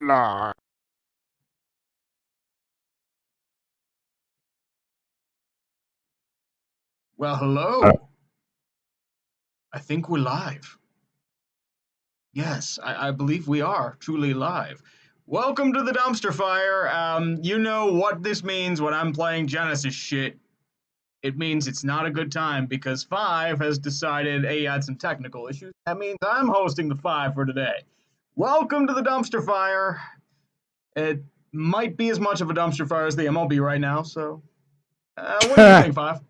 Nah. Well, hello. I think we're live. Yes, I believe we are truly live. Welcome to the dumpster fire. You know what this means when I'm playing Genesis shit. It means it's not a good time because Five has decided, hey, he had some technical issues. That means I'm hosting the Five for today. Welcome to the dumpster fire. It might be as much of a dumpster fire as the MLB right now, so what do you think, Five?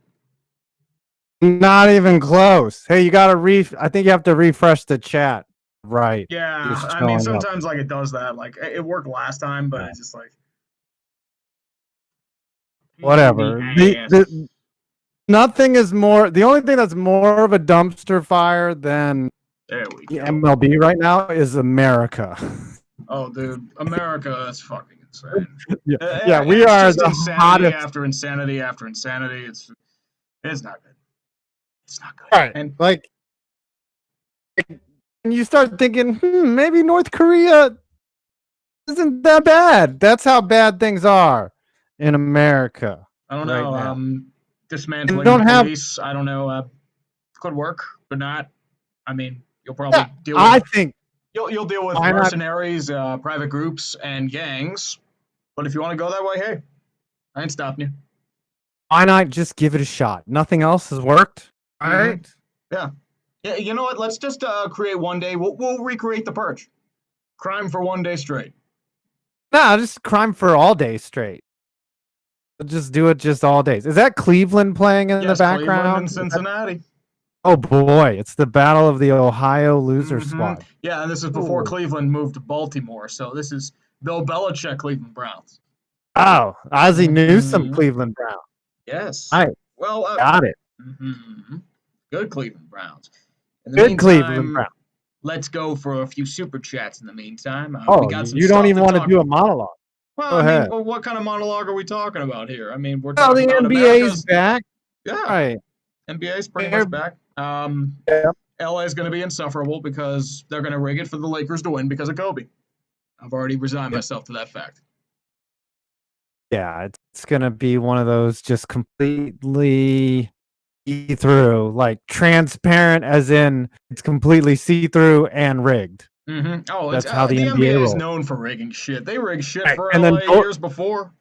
Not even close. Hey, you gotta I think you have to refresh the chat. Right. Yeah, It's I mean, showing up. sometimes like it does that. Like it worked last time, but it's just like Whatever. Nothing is more. The only thing that's more of a dumpster fire than There we the go. MLB right now is America. Oh, dude, America is fucking insane. Yeah, we It's are just the insanity hottest. after insanity after insanity. It's not good. It's not good. All right, And like, and you start thinking, maybe North Korea isn't that bad. That's how bad things are in America. I don't right know. now. Dismantling don't have- police. I don't know. Could work, but not. I mean, you'll probably deal with. I think You'll deal with Why not? mercenaries, private groups, and gangs. But if you want to go that way, hey, I ain't stopping you. Why not just give it a shot? Nothing else has worked. All Mhm. right. Yeah, you know what? Let's just create one day. We'll recreate the purge. Crime for one day straight. No, just crime for all day straight. Just do it just all days. Is that Cleveland playing in the background? Cleveland and Cincinnati. Oh boy, it's the battle of the Ohio loser squad. Yeah, and this is before Ooh. Cleveland moved to Baltimore. So this is Bill Belichick, Cleveland Browns. Oh, Ozzie Newsome, Cleveland Browns. Yes. All right. Well, got it. Good Cleveland Browns. In the Good meantime, Cleveland Browns. Let's go for a few super chats in the meantime. Oh, we got some you don't even want to talk. do a monologue. Well, Go I ahead. mean, what kind of monologue are we talking about here? I mean, we're Well, talking the about NBA's America's back. Yeah, Right. NBA's pretty much back. LA is going to be insufferable because they're going to rig it for the Lakers to win because of Kobe. I've already resigned myself to that fact. Yeah, it's going to be one of those just completely see-through, like transparent, as in it's completely see-through and rigged. Oh, that's how the NBA rolls. is known for rigging shit. They rigged shit Right. for And LA then years before.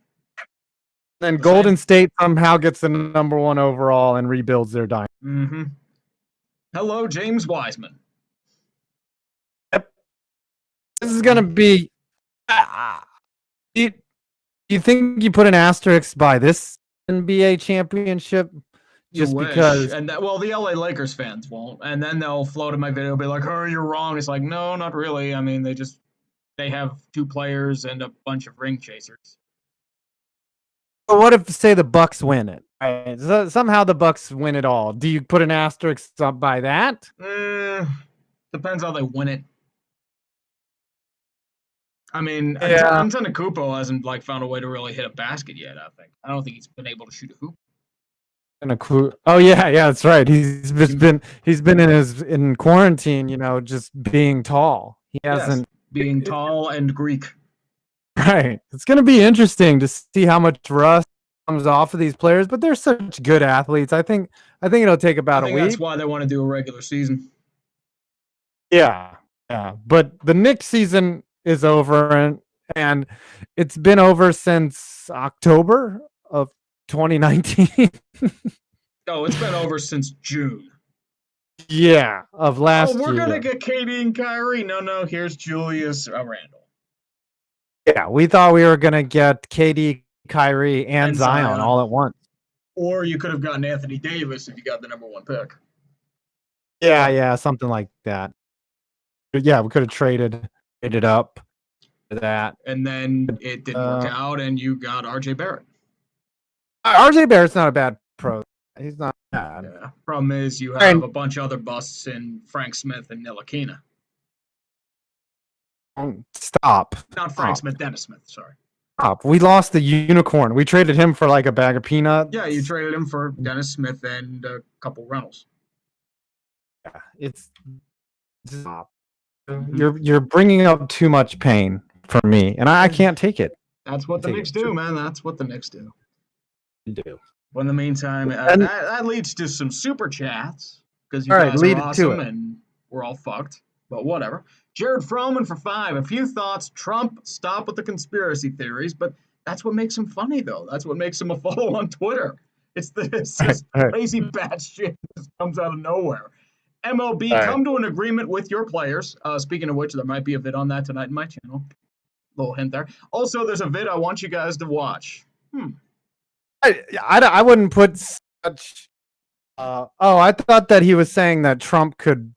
Then Golden State somehow gets the #1 overall and rebuilds their dynasty. Hello, James Wiseman. Yep. This is gonna be. You think you put an asterisk by this NBA championship? Just because, and that, well, the LA Lakers fans won't, and then they'll float in my video, be like, "Oh, you're wrong." It's like, no, not really. I mean, they have 2 players and a bunch of ring chasers. But what if, say, the Bucks win it? Right? So somehow the Bucks win it all. Do you put an asterisk up by that? Depends how they win it. I mean, yeah. Antetokounmpo hasn't found a way to really hit a basket yet. I don't think he's been able to shoot a hoop. Oh yeah, that's right. He's been in quarantine, just being tall. He hasn't being tall and Greek. Right. It's going to be interesting to see how much rust comes off of these players, but they're such good athletes. I think it'll take about a week. That's why they want to do a regular season. Yeah. But the Knicks season is over, and it's been over since October of 2019. Oh, it's been over since June. Yeah, of last year. We're going to get KD and Kyrie. No, here's Julius Randle. Yeah, we thought we were going to get KD, Kyrie, and Zion all at once. Or you could have gotten Anthony Davis if you got the #1 pick. Yeah, something like that. Yeah, we could have traded up for that. And then it didn't work out, and you got RJ Barrett. RJ Barrett's not a bad pro. He's not bad. Yeah. Problem is you have a bunch of other busts in Frank Smith and Ntilikina. Stop. Not Frank Smith, Dennis Smith, sorry. Stop. We lost the unicorn. We traded him for a bag of peanuts. Yeah, you traded him for Dennis Smith and a couple Reynolds. Yeah, it's stop. You're bringing up too much pain for me, and I can't take it. That's what the Knicks do, man. That's what the Knicks do. Do. Well, in the meantime, And that leads to some super chats because you all right, guys are lead it to awesome it. and we're all fucked. But whatever. Jared Froman for 5. A few thoughts. Trump, stop with the conspiracy theories, but that's what makes him funny, though. That's what makes him a follow on Twitter. It's this crazy bad shit that comes out of nowhere. MLB, come to an agreement with your players. Speaking of which, there might be a vid on that tonight in my channel. Little hint there. Also, there's a vid I want you guys to watch. I wouldn't put such. I thought that he was saying that Trump could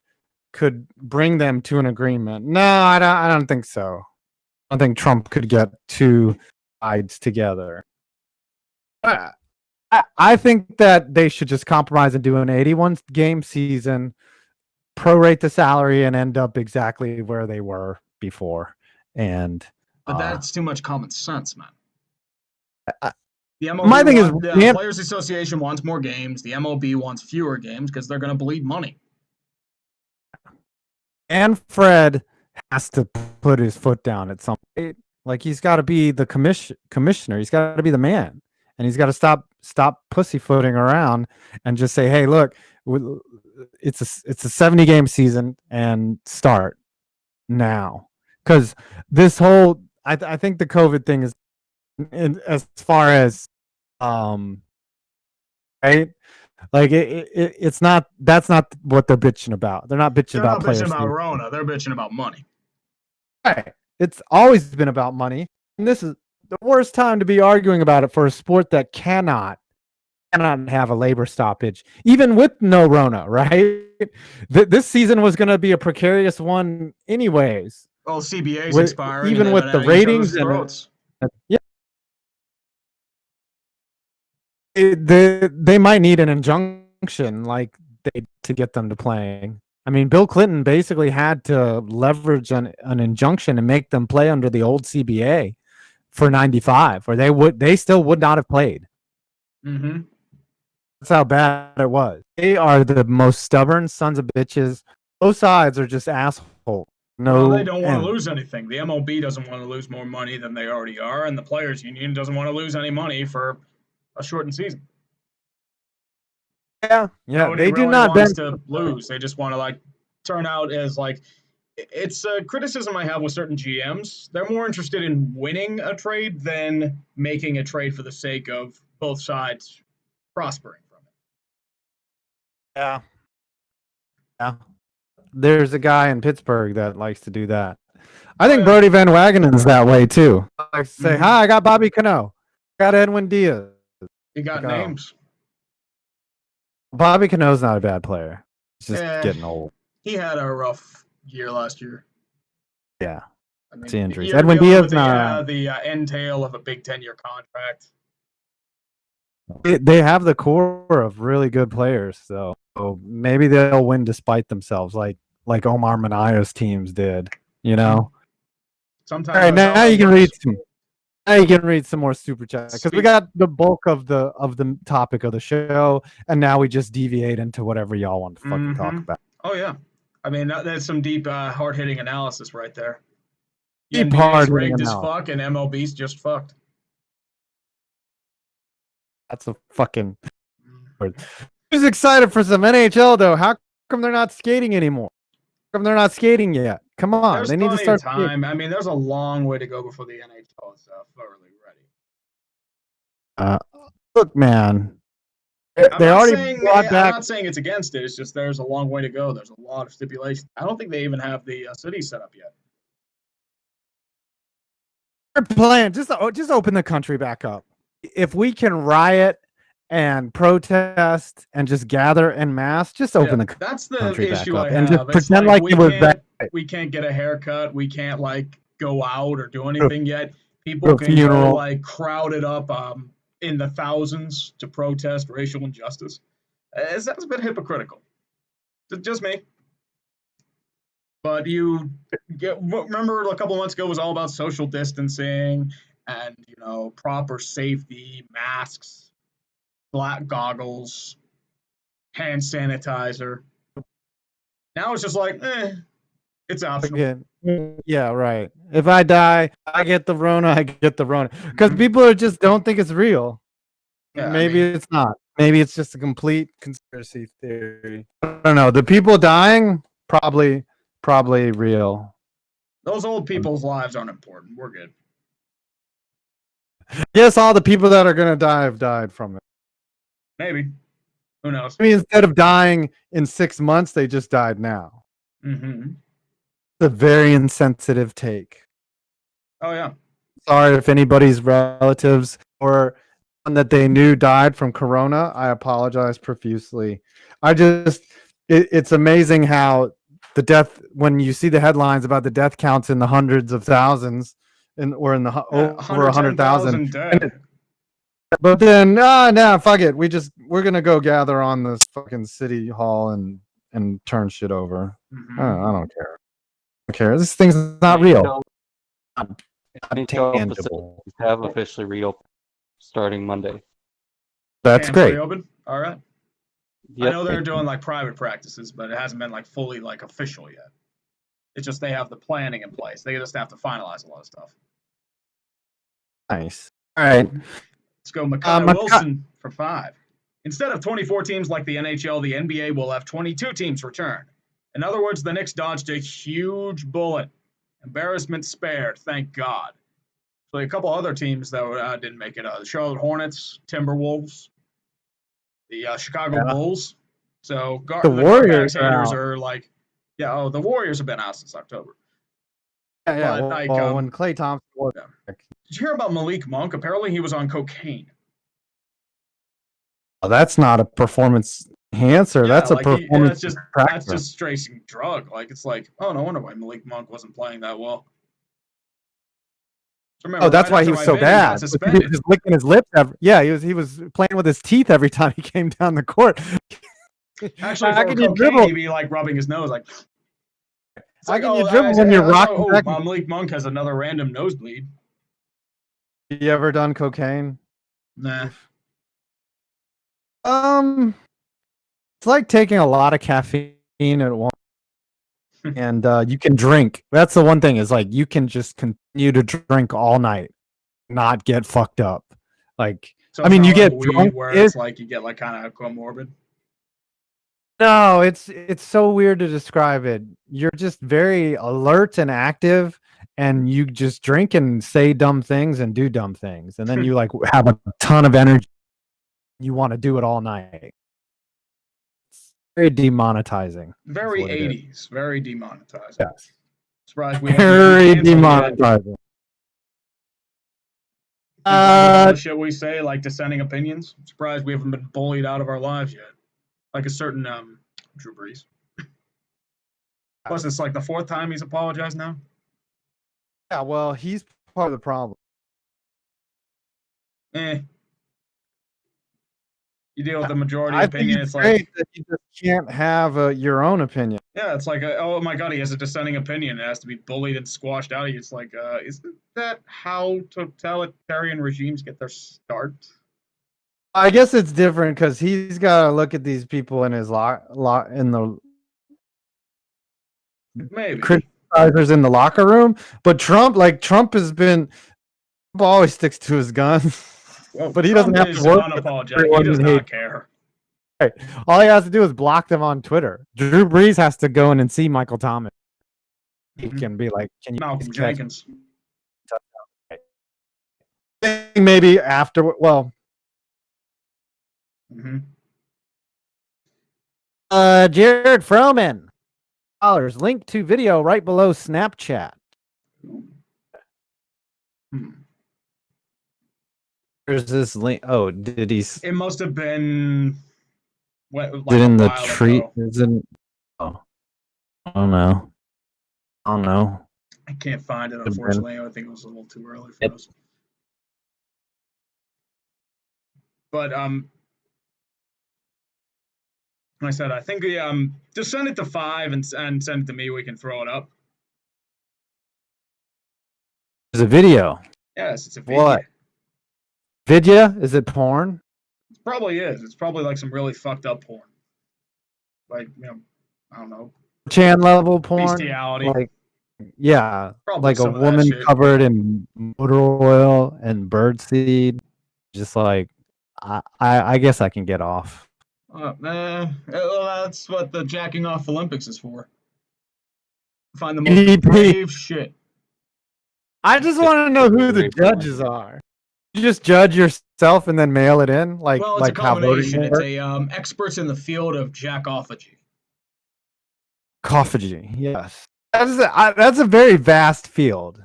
bring them to an agreement. No, I don't think so. I don't think Trump could get two sides together. I think that they should just compromise and do an 81 game season, prorate the salary, and end up exactly where they were before. And but that's too much common sense, man. The Players Association wants more games. The MLB wants fewer games because they're going to bleed money. And Fred has to put his foot down at some point. Like, he's got to be the commissioner. He's got to be the man, and he's got to stop pussyfooting around and just say, "Hey, look, it's a 70 game season and start now." Because this whole, I think the COVID thing is, as far as right. Like it's not. That's not what they're bitching about. They're not bitching about players. They're not bitching about Rona. They're bitching about money. Right. It's always been about money, and this is the worst time to be arguing about it for a sport that cannot have a labor stoppage, even with no Rona. Right. This season was going to be a precarious one, anyways. Well, CBA's expiring, even with the ratings and yeah. They might need an injunction to get them to playing. I mean, Bill Clinton basically had to leverage an injunction and make them play under the old CBA for 95, or they still would not have played. Mm-hmm. That's how bad it was. They are the most stubborn sons of bitches. Both sides are just assholes. No, they don't want to lose anything. The MLB doesn't want to lose more money than they already are, and the Players Union doesn't want to lose any money for a shortened season. Yeah. Nobody really wants to lose. They just want to turn out as it's a criticism I have with certain GMs. They're more interested in winning a trade than making a trade for the sake of both sides prospering from it. Yeah. There's a guy in Pittsburgh that likes to do that. I think Brody Van Wagenen's that way too. I like to say, "Hi, I got Bobby Cano, got Edwin Diaz." You got names. Bobby Cano's not a bad player. He's just getting old. He had a rough year last year. Yeah. I mean, it's injuries. Edwin Diaz, the entail of a big 10-year contract. They have the core of really good players, so maybe they'll win despite themselves, like Omar Manaya's teams did. You know. Sometimes. All right, now you can read some. Now you can read some more super chats because we got the bulk of the topic of the show, and now we just deviate into whatever y'all want to fucking talk about. Oh yeah, I mean that's some deep, hard-hitting analysis right there. Deep NBA's rigged as fuck, and MLB's just fucked. That's a fucking. Who's excited for some NHL though? How come they're not skating anymore? How come they're not skating yet? Come on, they need to start time. Skating. I mean, there's a long way to go before the NHL is thoroughly ready. Look, man, they already brought back. I'm not saying it's against it. It's just there's a long way to go. There's a lot of stipulations. I don't think they even have the city set up yet. They're playing. Just open the country back up. If we can riot and protest and just gather en masse, just open the country That's the issue back up I have. and just pretend like it was bad. We can't get a haircut. We can't go out or do anything yet. People can go crowded up in the thousands to protest racial injustice. That's a bit hypocritical. Just me. But remember a couple months ago it was all about social distancing and proper safety, masks, black goggles, hand sanitizer. Now it's just It's optional. Again, yeah, right. If I die, I get the Rona. I get the Rona because Mhm. people are just don't think it's real. Yeah, I Maybe mean, it's not. Maybe it's just a complete conspiracy theory. I don't know. The people dying probably real. those old people's lives aren't important. We're good. Yes, all the people that are gonna die have died from it. Maybe. Who knows? I mean, instead of dying in 6 months, they just died now. Mm-hmm. It's a very insensitive take. Oh yeah. Sorry if anybody's relatives or one that they knew died from corona. I apologize profusely. It's amazing how the death, when you see the headlines about the death counts in the hundreds of thousands or in the Yeah, over 100,000, 110,000 dead. but then nah, fuck it, we're gonna go gather on this fucking city hall and turn shit over. Mm-hmm. I don't care. I don't care. This thing's not real. Not NHL facilities tangible. have officially reopened starting Monday. That's Camps great. reopened. All right. I Yep. know they're doing like private practices, but it hasn't been like fully like official yet. It's just they have the planning in place. They just have to finalize a lot of stuff. Nice. All right. Let's go Makai Makai- Wilson for 5. Instead of 24 teams like the NHL, the NBA will have 22 teams return. In other words, the Knicks dodged a huge bullet. Embarrassment spared, thank God. So a couple other teams that didn't make it. The Charlotte Hornets, Timberwolves, the Chicago Yeah. Bulls. So The the Warriors Garbax are haters out. are like, yeah, oh, the Warriors have been out since October. Yeah. But like, Well, when Klay Thompson was, yeah. Did you hear about Malik Monk? Apparently he was on cocaine. oh, that's not a performance enhancer. Yeah, That's a like performance that's detractor. just straight drug. Like it's like, oh, no wonder why Malik Monk wasn't playing that well. Remember, Oh, that's right why he after was my so bid, he got bad. He was suspended. just licking his lips. Yeah, he was playing with his teeth every time he came down the court. Actually, How for can you cocaine, dribble? he'd be like rubbing his nose, like. It's How like, can you oh, dribble when hey, you're I saw, rocking oh, back? Malik Monk has another random nosebleed. You ever done cocaine? Nah. It's like taking a lot of caffeine at once. And you can drink. That's the one thing is like you can just continue to drink all night, not get fucked up. Like So I it's mean, not you like get weed drunk. where it's like you get like kind of comorbid. No, it's so weird to describe it. You're just very alert and active, and you just drink and say dumb things and do dumb things, and then you like have a ton of energy. You want to do it all night. It's very demonetizing. Very What it is. 80s, very demonetizing. Yes. Surprised we haven't been Very canceled yet. demonetizing. Seems like with all the shit we say, like dissenting opinions. I'm surprised we haven't been bullied out of our lives yet. Like a certain Drew Brees. Plus, it's like the 4th time he's apologized now. Yeah, well, he's part of the problem. You deal with the majority I opinion. think It's great like that you just can't have your own opinion. yeah, it's like oh my god, he has a dissenting opinion. It has to be bullied and squashed out of you. It's like isn't that how totalitarian regimes get their start? I guess it's different because he's got to look at these people in his in the Maybe. criticizers in the locker room. But Trump always sticks to his guns. Well, but he Trump doesn't have is to work unapologetic. He does not care. Right. All he has to do is block them on Twitter. Drew Brees has to go in and see Michael Thomas. He can be like, "Can you Malcolm Jenkins? Maybe after. Well, Jared Froman. $. Link to video right below Snapchat. There's this link. Oh, did he? It must have been. What, like in the while tree? ago. Isn't? Oh, I don't know. I can't find it, unfortunately. I think it was a little too early for us. But like I said, I think just send it to 5 and send it to me. We can throw it up. There's a video. Yes, it's a video. What? Vidya? Is it porn? It probably is. It's probably like some really fucked up porn. Like, I don't know, Chan level porn. Bestiality. Like, yeah, Probably like a some of that woman shit. covered in motor oil and birdseed. Just like, I guess I can get off. Well, that's what the jacking off Olympics is for. Find the most EDP. brave shit. I just want to know who the judges are. You just judge yourself and then mail it in, like Well, it's a how voting combination. It's works. a experts in the field of jackophagy. Cophagy, yes. That's a very vast field.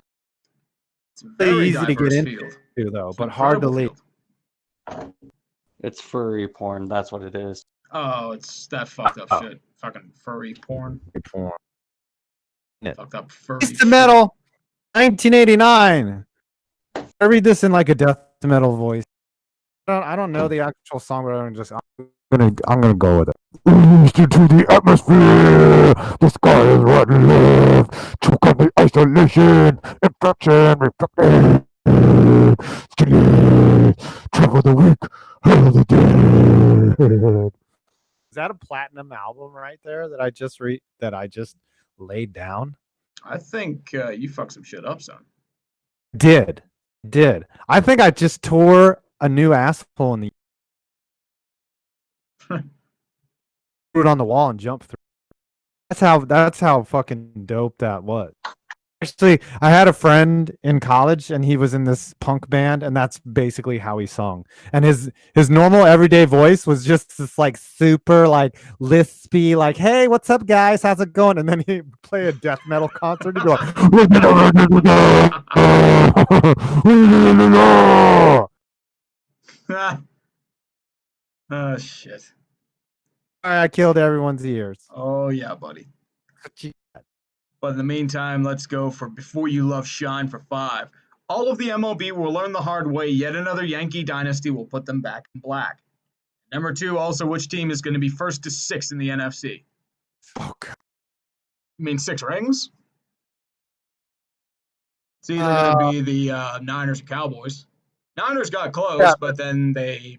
It's a very Easy to get diverse into, field. though, It's but an hard to incredible leave. field. It's furry porn. That's what it is. Oh, it's that fucked up shit. Fucking furry porn. Porn. Fucked up furry It's the shit. metal, 1989. I read this in like a death metal voice. I don't know the actual song, but I'm gonna go with it. Into the atmosphere, the sky is what we live. Choke on the isolation, infection, reflection. Travel the weak, hell the dead. Is that a platinum album right there that I just laid down? I think you fucked some shit up, son. Did. I think I just tore a new asshole in the threw it on the wall and jumped through. That's how fucking dope that was. Actually, I had a friend in college and he was in this punk band, and that's basically how he sung. And his normal everyday voice was just this like super like lispy, like, "Hey, what's up, guys? How's it going?" And then he'd play a death metal concert and go like, Oh shit. I killed everyone's ears. Oh yeah, buddy. But in the meantime, let's go for Before You Love Shine for 5. All of the MLB will learn the hard way. Yet another Yankee dynasty will put them back in black. Number 2, also, which team is going to be first to 6 in the NFC? Oh, God. You mean 6 rings? It's either going to be the Niners or Cowboys. Niners got close, yeah, but then they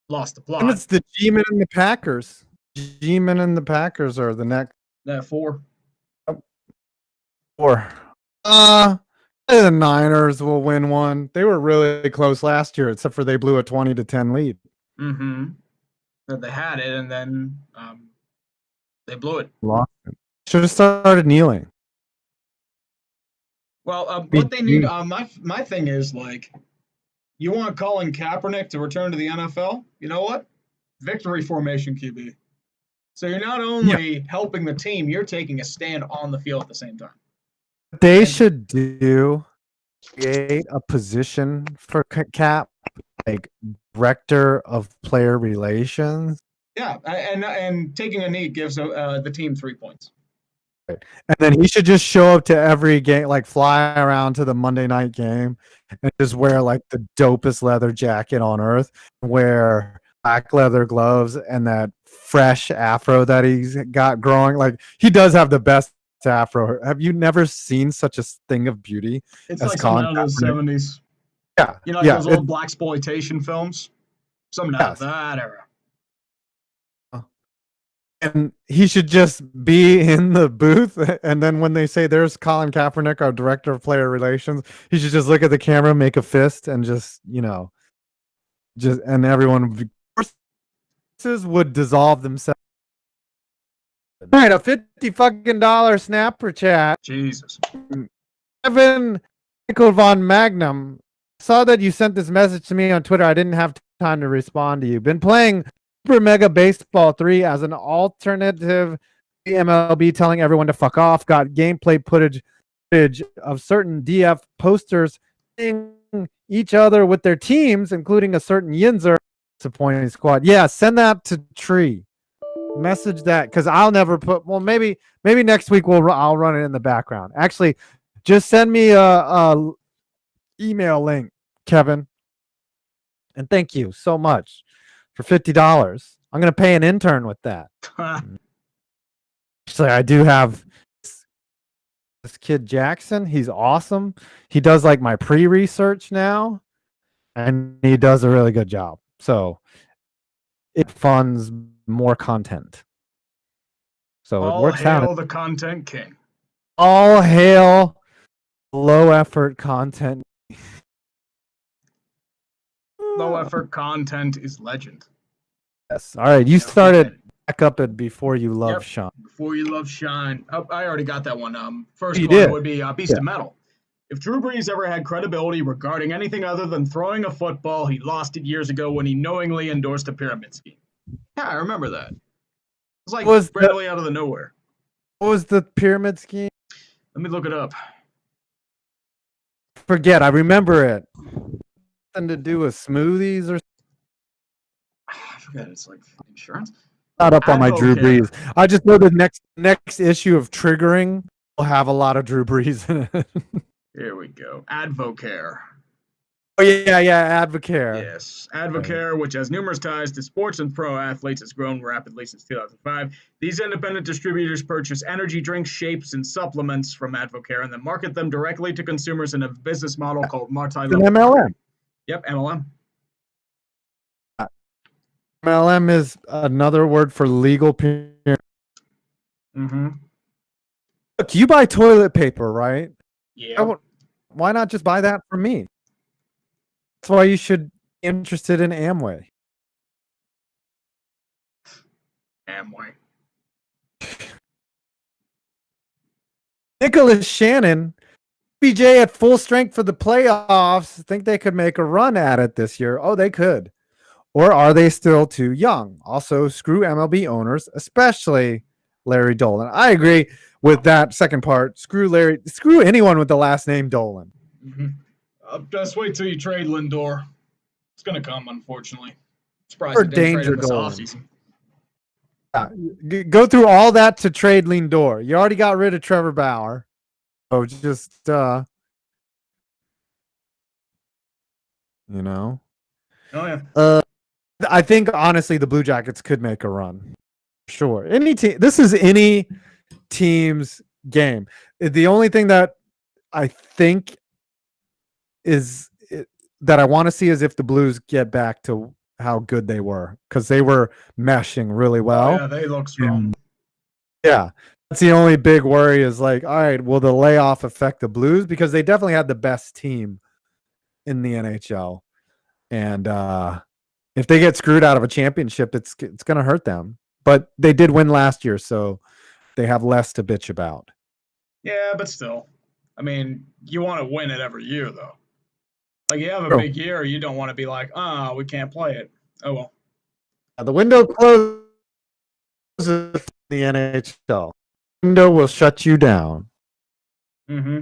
lost the plot. And it's the G-Men and the Packers. G-Men and the Packers are the next. That 4. 4. The Niners will win one. They were really close last year, except for they blew a 20-10 lead. Mm-hmm. But they had it, and then they blew it. Lost it. Should have started kneeling. Well, what they need, my thing is, like, you want Colin Kaepernick to return to the NFL? You know what? Victory formation QB. So you're not only helping the team, you're taking a stand on the field at the same time. They should create a position for Cap, like director of player relations. Yeah, and taking a knee gives the team 3 points. Right. And then he should just show up to every game, like fly around to the Monday night game and just wear like the dopest leather jacket on earth, wear black leather gloves and that fresh afro that he's got growing. Like, he does have the best afro. Have you never seen such a thing of beauty? It's like something out of the 70s. Yeah. You know, like those old blaxploitation films? Something out of that era. And he should just be in the booth, and then when they say there's Colin Kaepernick, our director of player relations, he should just look at the camera, make a fist, and just, and everyone would dissolve themselves. All right, a $50 snapper chat. Jesus. Evan Michael von Magnum, saw that you sent this message to me on Twitter. I didn't have time to respond to you. Been playing Super Mega Baseball 3 as an alternative to MLB, telling everyone to fuck off. Got gameplay footage of certain DF posters hitting each other with their teams, including a certain Yinzer disappointing squad. Yeah, send that to Tree. Message that, because I'll never put. Well, maybe next week I'll run it in the background. Actually, just send me a email link, Kevin, and thank you so much for $50. I'm gonna pay an intern with that. Actually, I do have this kid Jackson. He's awesome. He does like my pre-research now, and he does a really good job. So it funds more content. So it All works out. hail the content king. All hail low effort content. Low effort content is legend. Yes. All right. You started back up it before you love Yep. Sean. Before you love shine. Oh, I already got that one. First You one did. would be Beast of Metal. If Drew Brees ever had credibility regarding anything other than throwing a football, he lost it years ago when he knowingly endorsed a pyramid scheme. Yeah, I remember that. It's like randomly out of the nowhere. What was the pyramid scheme? Let me look it up. Forget. I remember it. Something to do with smoothies or I forget. It's like insurance. not up on my Drew Brees. I just know the next issue of Triggering will have a lot of Drew Brees in it. Here we go. Advocare. Oh yeah, Advocare. Yes, Advocare, which has numerous ties to sports and pro athletes, has grown rapidly since 2005. These independent distributors purchase energy drinks, shapes, and supplements from Advocare and then market them directly to consumers in a business model called multi-level. An MLM. Yep, MLM. MLM is another word for legal pyramid. Mm-hmm. Look, you buy toilet paper, right? Yeah. Why not just buy that from me? That's why you should be interested in Amway. Amway. Nicholas Shannon, BJ at full strength for the playoffs. Think they could make a run at it this year? Oh, they could. Or are they still too young? Also, screw MLB owners, especially Larry Dolan. I agree with that second part. Screw Larry. Screw anyone with the last name Dolan. Mm-hmm. Just wait till you trade Lindor. It's going to come, unfortunately. Surprised Or they didn't trade danger him this Dolan. offseason. Go through all that to trade Lindor. You already got rid of Trevor Bauer. Oh, just you know. Oh yeah. I think honestly the Blue Jackets could make a run. Sure. Any team. This is any team's game. The only thing that I think is that I want to see is if the Blues get back to how good they were, because they were meshing really well. Oh, yeah, they look strong. Yeah. That's the only big worry is like, all right, will the layoff affect the Blues? Because they definitely had the best team in the NHL. And if they get screwed out of a championship, it's going to hurt them. But they did win last year, so they have less to bitch about. Yeah, but still. I mean, you want to win it every year, though. Like, you have a big year, you don't want to be like, we can't play it. Oh, well. The window closes in the NHL. The window will shut you down. Mm-hmm.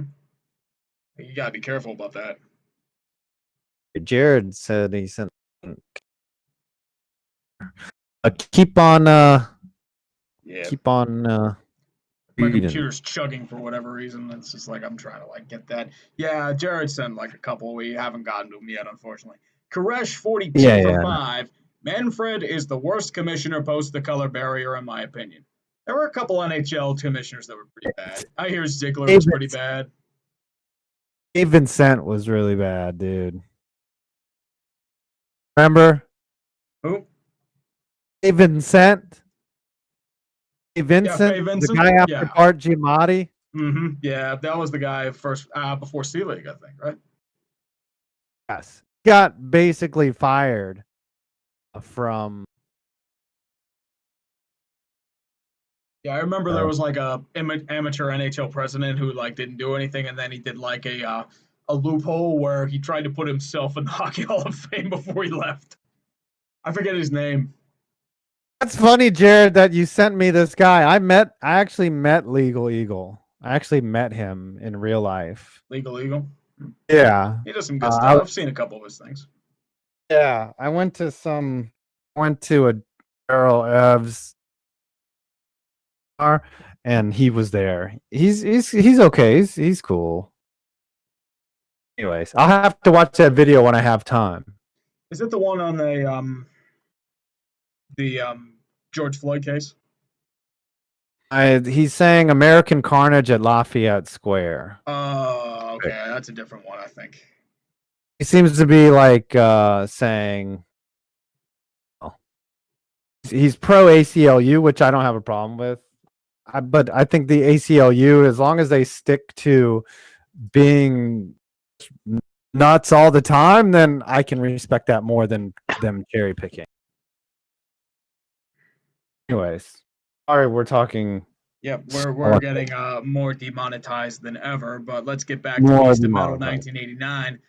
You got to be careful about that. Jared said he sent keep on my computer's chugging for whatever reason. It's just like I'm trying to like get that. Yeah, Jared sent like a couple. We haven't gotten to them yet, unfortunately. Koresh 42 for 5. Manfred is the worst commissioner post the color barrier, in my opinion. There were a couple NHL commissioners that were pretty bad. I hear Ziegler was pretty bad. Dave Vincent was really bad, dude. Remember? Who? Dave Vincent. Dave Vincent, yeah, Vincent, the guy after Bart Giamatti. Mm-hmm. Yeah, that was the guy first before Sea League, I think, right? Yes. Got basically fired from. Yeah, I remember there was like a amateur NHL president who like didn't do anything, and then he did like a loophole where he tried to put himself in the Hockey Hall of Fame before he left. I forget his name. That's funny, Jared, that you sent me this guy. I actually met Legal Eagle. I actually met him in real life. Legal Eagle? Yeah. He does some good stuff. I've seen a couple of his things. Yeah. I went to a Daryl Evs and he was there. He's okay. He's cool. Anyways, I'll have to watch that video when I have time. Is it the one on the George Floyd case? He's saying American Carnage at Lafayette Square. Oh, okay. That's a different one, I think. He seems to be like saying he's pro ACLU, which I don't have a problem with. but I think the ACLU, as long as they stick to being nuts all the time, then I can respect that more than them cherry picking. Anyways, sorry, we're talking Yep, we're getting more demonetized than ever, but let's get back to more Beast of Metal demonetized. 1989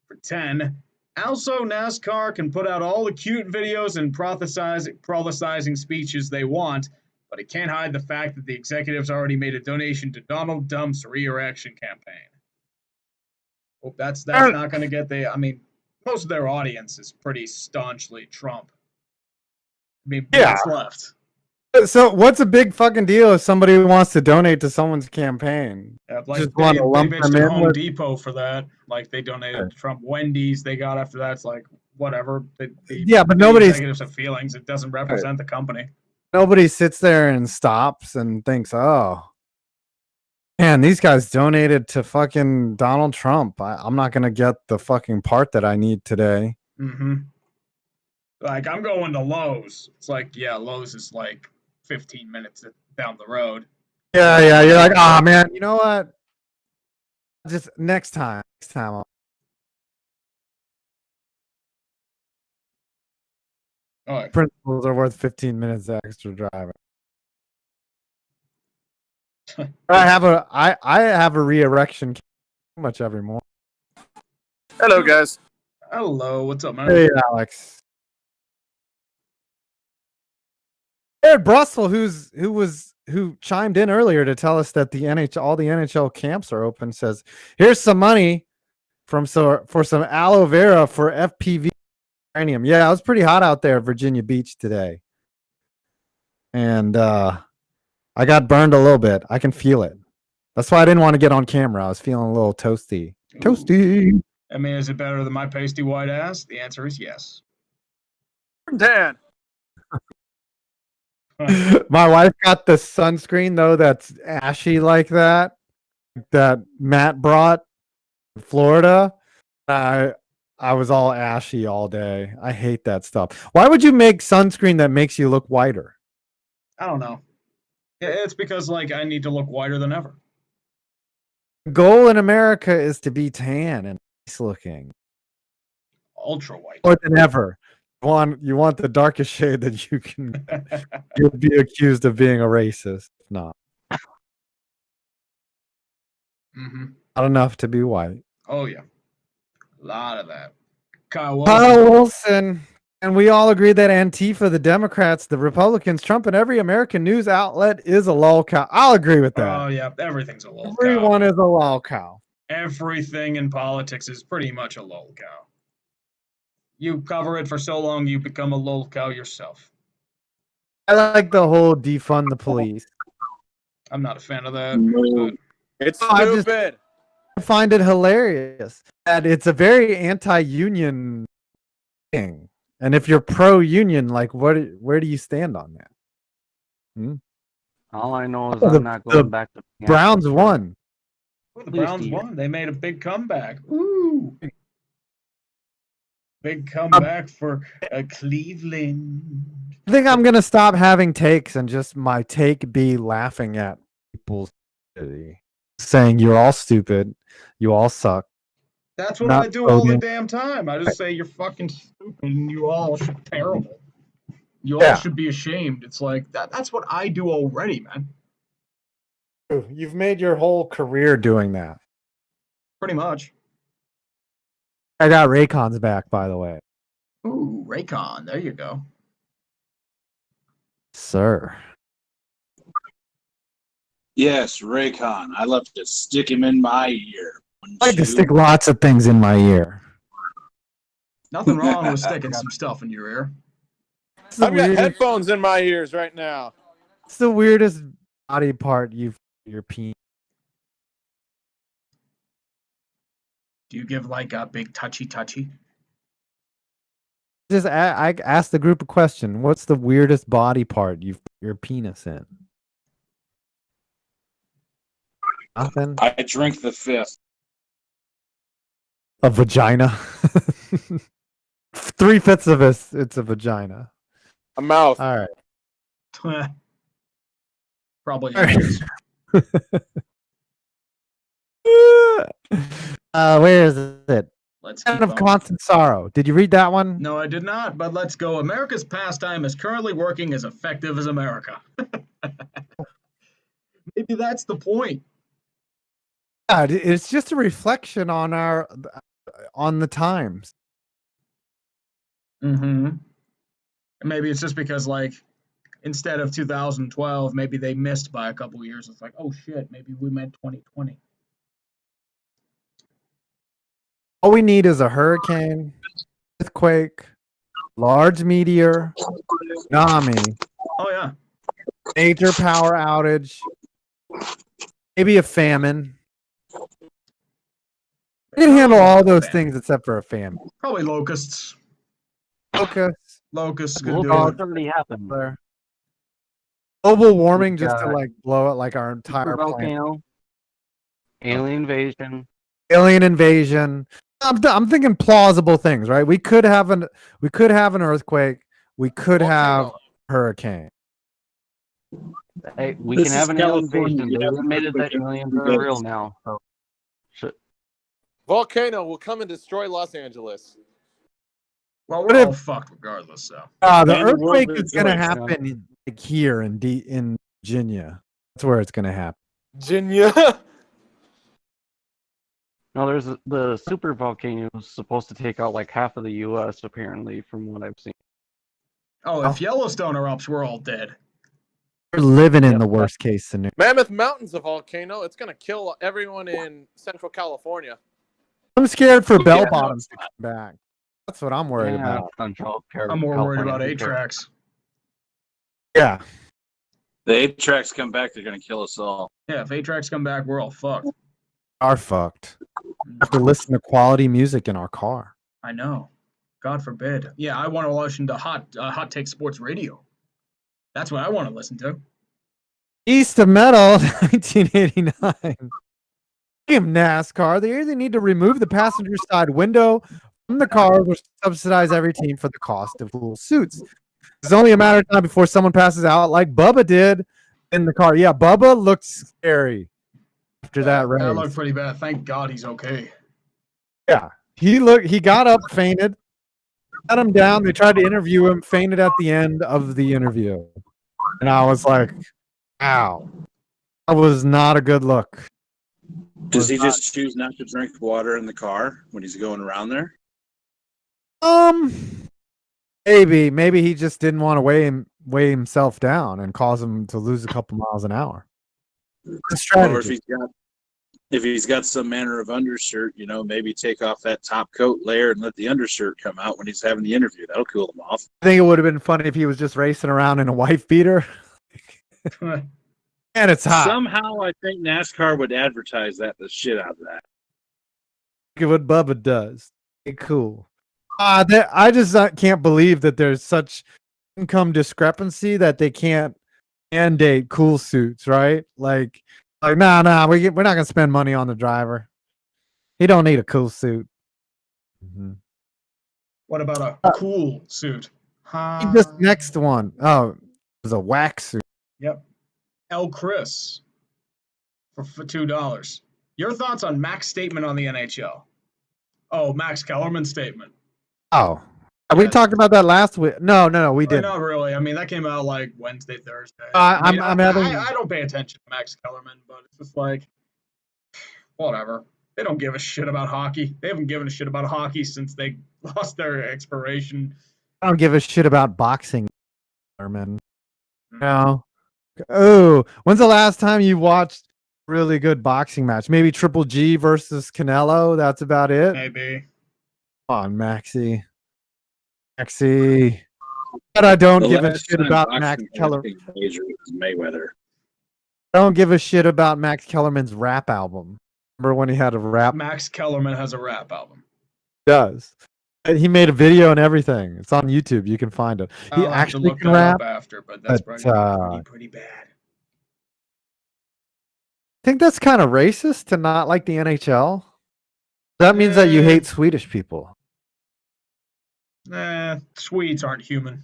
for 10. Also, NASCAR can put out all the cute videos and prophesizing speeches they want, but it can't hide the fact that the executives already made a donation to Donald Dump's re-election campaign. Hope that's not going to get I mean, most of their audience is pretty staunchly Trump. I mean, what's left? So what's a big fucking deal if somebody wants to donate to someone's campaign? Yeah, like Just they want to lump bitched them at in Home with- Depot for that. Like they donated to Trump. Wendy's they got after that. It's like whatever. Yeah, but the nobody's- executives have feelings. It doesn't represent the company. Nobody sits there and stops and thinks, oh, man, these guys donated to fucking Donald Trump. I'm not going to get the fucking part that I need today. Mm-hmm. Like, I'm going to Lowe's. It's like, yeah, Lowe's is like 15 minutes down the road. Yeah. You're like, oh, man, you know what? Just next time. Principles are worth 15 minutes extra driving. I have a re-erection pretty much every morning. Hello, guys. Hello, what's up, man? Hey, Alex. Ed Brussel, who chimed in earlier to tell us that all the NHL camps are open, says, "Here's some money for some aloe vera for FPV uranium." Yeah, it was pretty hot out there at Virginia Beach today, and I got burned a little bit. I can feel it. That's why I didn't want to get on camera. I was feeling a little toasty. Toasty. I mean, is it better than my pasty white ass? The answer is yes. Dan. My wife got the sunscreen though that's ashy like that Matt brought in Florida. I was all ashy all day. I hate that stuff. Why would you make sunscreen that makes you look whiter? I don't know. It's because like I need to look whiter than ever. The goal in America is to be tan and nice looking. Ultra white. More than ever. You want the darkest shade that you can. You'll be accused of being a racist. No. Mm-hmm. Not enough to be white. Oh yeah, a lot of that. Kyle Wilson. And we all agree that Antifa, the Democrats, the Republicans, Trump, and every American news outlet is a lol cow. I'll agree with that. Oh yeah, everything's a lol cow. Everyone is a lol cow. Everything in politics is pretty much a lol cow. You cover it for so long, you become a lol cow yourself. I like the whole defund the police. I'm not a fan of that. It's stupid. I find it hilarious that it's a very anti-union thing. And if you're pro-union, like where do you stand on that? All I know is I'm not going back to Browns won. Oh, the Browns won. They made a big comeback. Ooh. Big comeback for Cleveland. I think I'm gonna stop having takes and just my take be laughing at people saying you're all stupid, you all suck. That's what I do all the damn time. I just say you're fucking stupid and you all should terrible. You all should be ashamed. It's like that's what I do already, man. You've made your whole career doing that. Pretty much. I got Raycon's back, by the way. Ooh, Raycon. There you go. Sir. Yes, Raycon. I love to stick him in my ear. I like to stick lots of things in my ear. Nothing wrong with sticking some stuff in your ear. I've got headphones in my ears right now. It's the weirdest body part your penis. Do you give like a big touchy? Just I asked the group a question. What's the weirdest body part you've put your penis in? Nothing. I drink the fifth. A vagina. 3/5 of it's a vagina. A mouth. All right. Probably inches. Where is it? Let's Kind keep of on. Constant Sorrow. Did you read that one? No, I did not, but let's go. America's pastime is currently working as effective as America. Maybe that's the point. Yeah, it's just a reflection on the times. Mm-hmm. Maybe it's just because, like, instead of 2012, maybe they missed by a couple years. It's like, oh shit, maybe we meant 2020. All we need is a hurricane, earthquake, large meteor, tsunami, Oh yeah. major power outage, maybe a famine. We can handle all those things except for a famine. Probably locusts. Locusts Could do Locusts it. already happened. there. Global warming We just to got like blow it like our entire planet. volcano, alien invasion. Alien invasion. I'm thinking plausible things, right? We could have an earthquake. We could have Volcano. a hurricane. Hey, we This can have is an California. alien invasion. You They have admitted that earthquake aliens every are day. real now. So, shit. Volcano will come and destroy Los Angeles. Well, What we're if- all fucked regardless, so. The And the world earthquake is is going to going. happen like here in Virginia. That's where it's going to happen. Virginia. No, there's the super volcano is supposed to take out like half of the U.S. apparently, from what I've seen. Oh, if Yellowstone erupts, we're all dead. We're living in Yep, the worst case scenario. Mammoth Mountain's a volcano. It's going to kill everyone in Central California. I'm scared for bell Yeah, bottoms to come back. That's what I'm worried about. I'm more worried about 8-tracks. Yeah. The 8-tracks come back, they're going to kill us all. Yeah, if 8-tracks come back, we're all fucked. Are fucked. Have to listen to quality music in our car. I know. God forbid. Yeah, I want to listen to Hot Take Sports Radio. That's what I want to listen to. East of Metal, 1989. Damn NASCAR. They either need to remove the passenger side window from the car or subsidize every team for the cost of cool suits. It's only a matter of time before someone passes out like Bubba did in the car. Yeah, Bubba looked scary after that race. That looked pretty bad. Thank God he's okay. Yeah. He got up, fainted, got him down. They tried to interview him, fainted at the end of the interview. And I was like, ow. That was not a good look. Does he just choose not to drink water in the car when he's going around there? Maybe he just didn't want to weigh himself down and cause him to lose a couple miles an hour. It's a strategy. Or if he's got some manner of undershirt, maybe take off that top coat layer and let the undershirt come out when he's having the interview. That'll cool him off. I think it would have been funny if he was just racing around in a wife beater. And it's hot. Somehow I think NASCAR would advertise the shit out of that. Look at what Bubba does. Okay, cool. I just can't believe that there's such income discrepancy that they can't mandate cool suits, right? Like we're not gonna spend money on the driver. He don't need a cool suit. Mm-hmm. What about a cool suit? This next one. Oh, it was a wax suit. Yep. El Chris for $2. Your thoughts on Mac's statement on the NHL? Oh, Max Kellerman's statement. Oh, we talked about that last week. No, we didn't. Not really. I mean, that came out like Wednesday, Thursday. I don't pay attention to Max Kellerman, but it's just like, whatever. They don't give a shit about hockey. They haven't given a shit about hockey since they lost their expiration. I don't give a shit about boxing, Kellerman. No. Oh, when's the last time you watched a really good boxing match? Maybe Triple G versus Canelo. That's about it. Maybe. Come on, Maxie. But I don't give a shit about Max Kellerman. Mayweather. I don't give a shit about Max Kellerman's rap album. Remember when he had a rap? Max Kellerman has a rap album. He does. He made a video and everything. It's on YouTube. You can find it. He I'll have to actually look can that rap. up after, but that's pretty bad. I think that's kind of racist to not like the NHL. That means that you hate Swedish people. Swedes aren't human.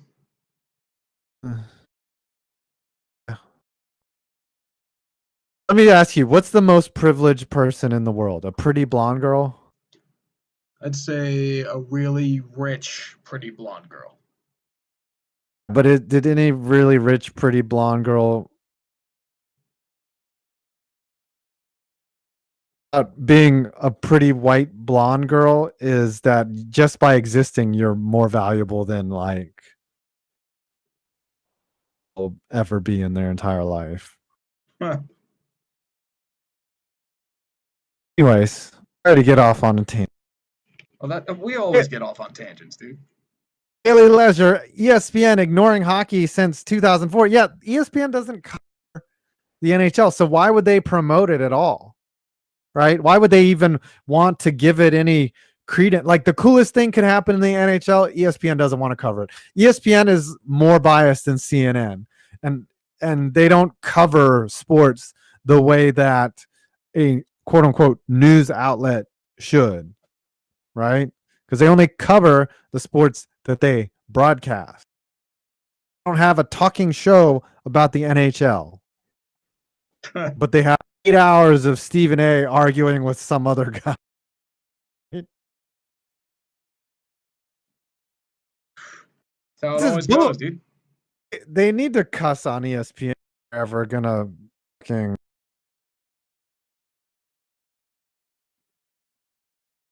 Let me ask you, what's the most privileged person in the world? A pretty blonde girl? I'd say a really rich, pretty blonde girl. But did any really rich, pretty blonde girl being a pretty white blonde girl is that just by existing, you're more valuable than like will ever be in their entire life. Huh. Anyways, try to get off on a tangent. Well, we always get off on tangents, dude. Daily Leisure, ESPN ignoring hockey since 2004. Yeah, ESPN doesn't cover the NHL, so why would they promote it at all? Right? Why would they even want to give it any credence? Like the coolest thing could happen in the NHL, ESPN doesn't want to cover it. ESPN is more biased than CNN, and they don't cover sports the way that a quote unquote news outlet should, right? Because they only cover the sports that they broadcast. They don't have a talking show about the NHL, but they have 8 hours of Stephen A arguing with some other guy. That's how it This is always bull- goes, dude. They need to cuss on ESPN if they're ever gonna fucking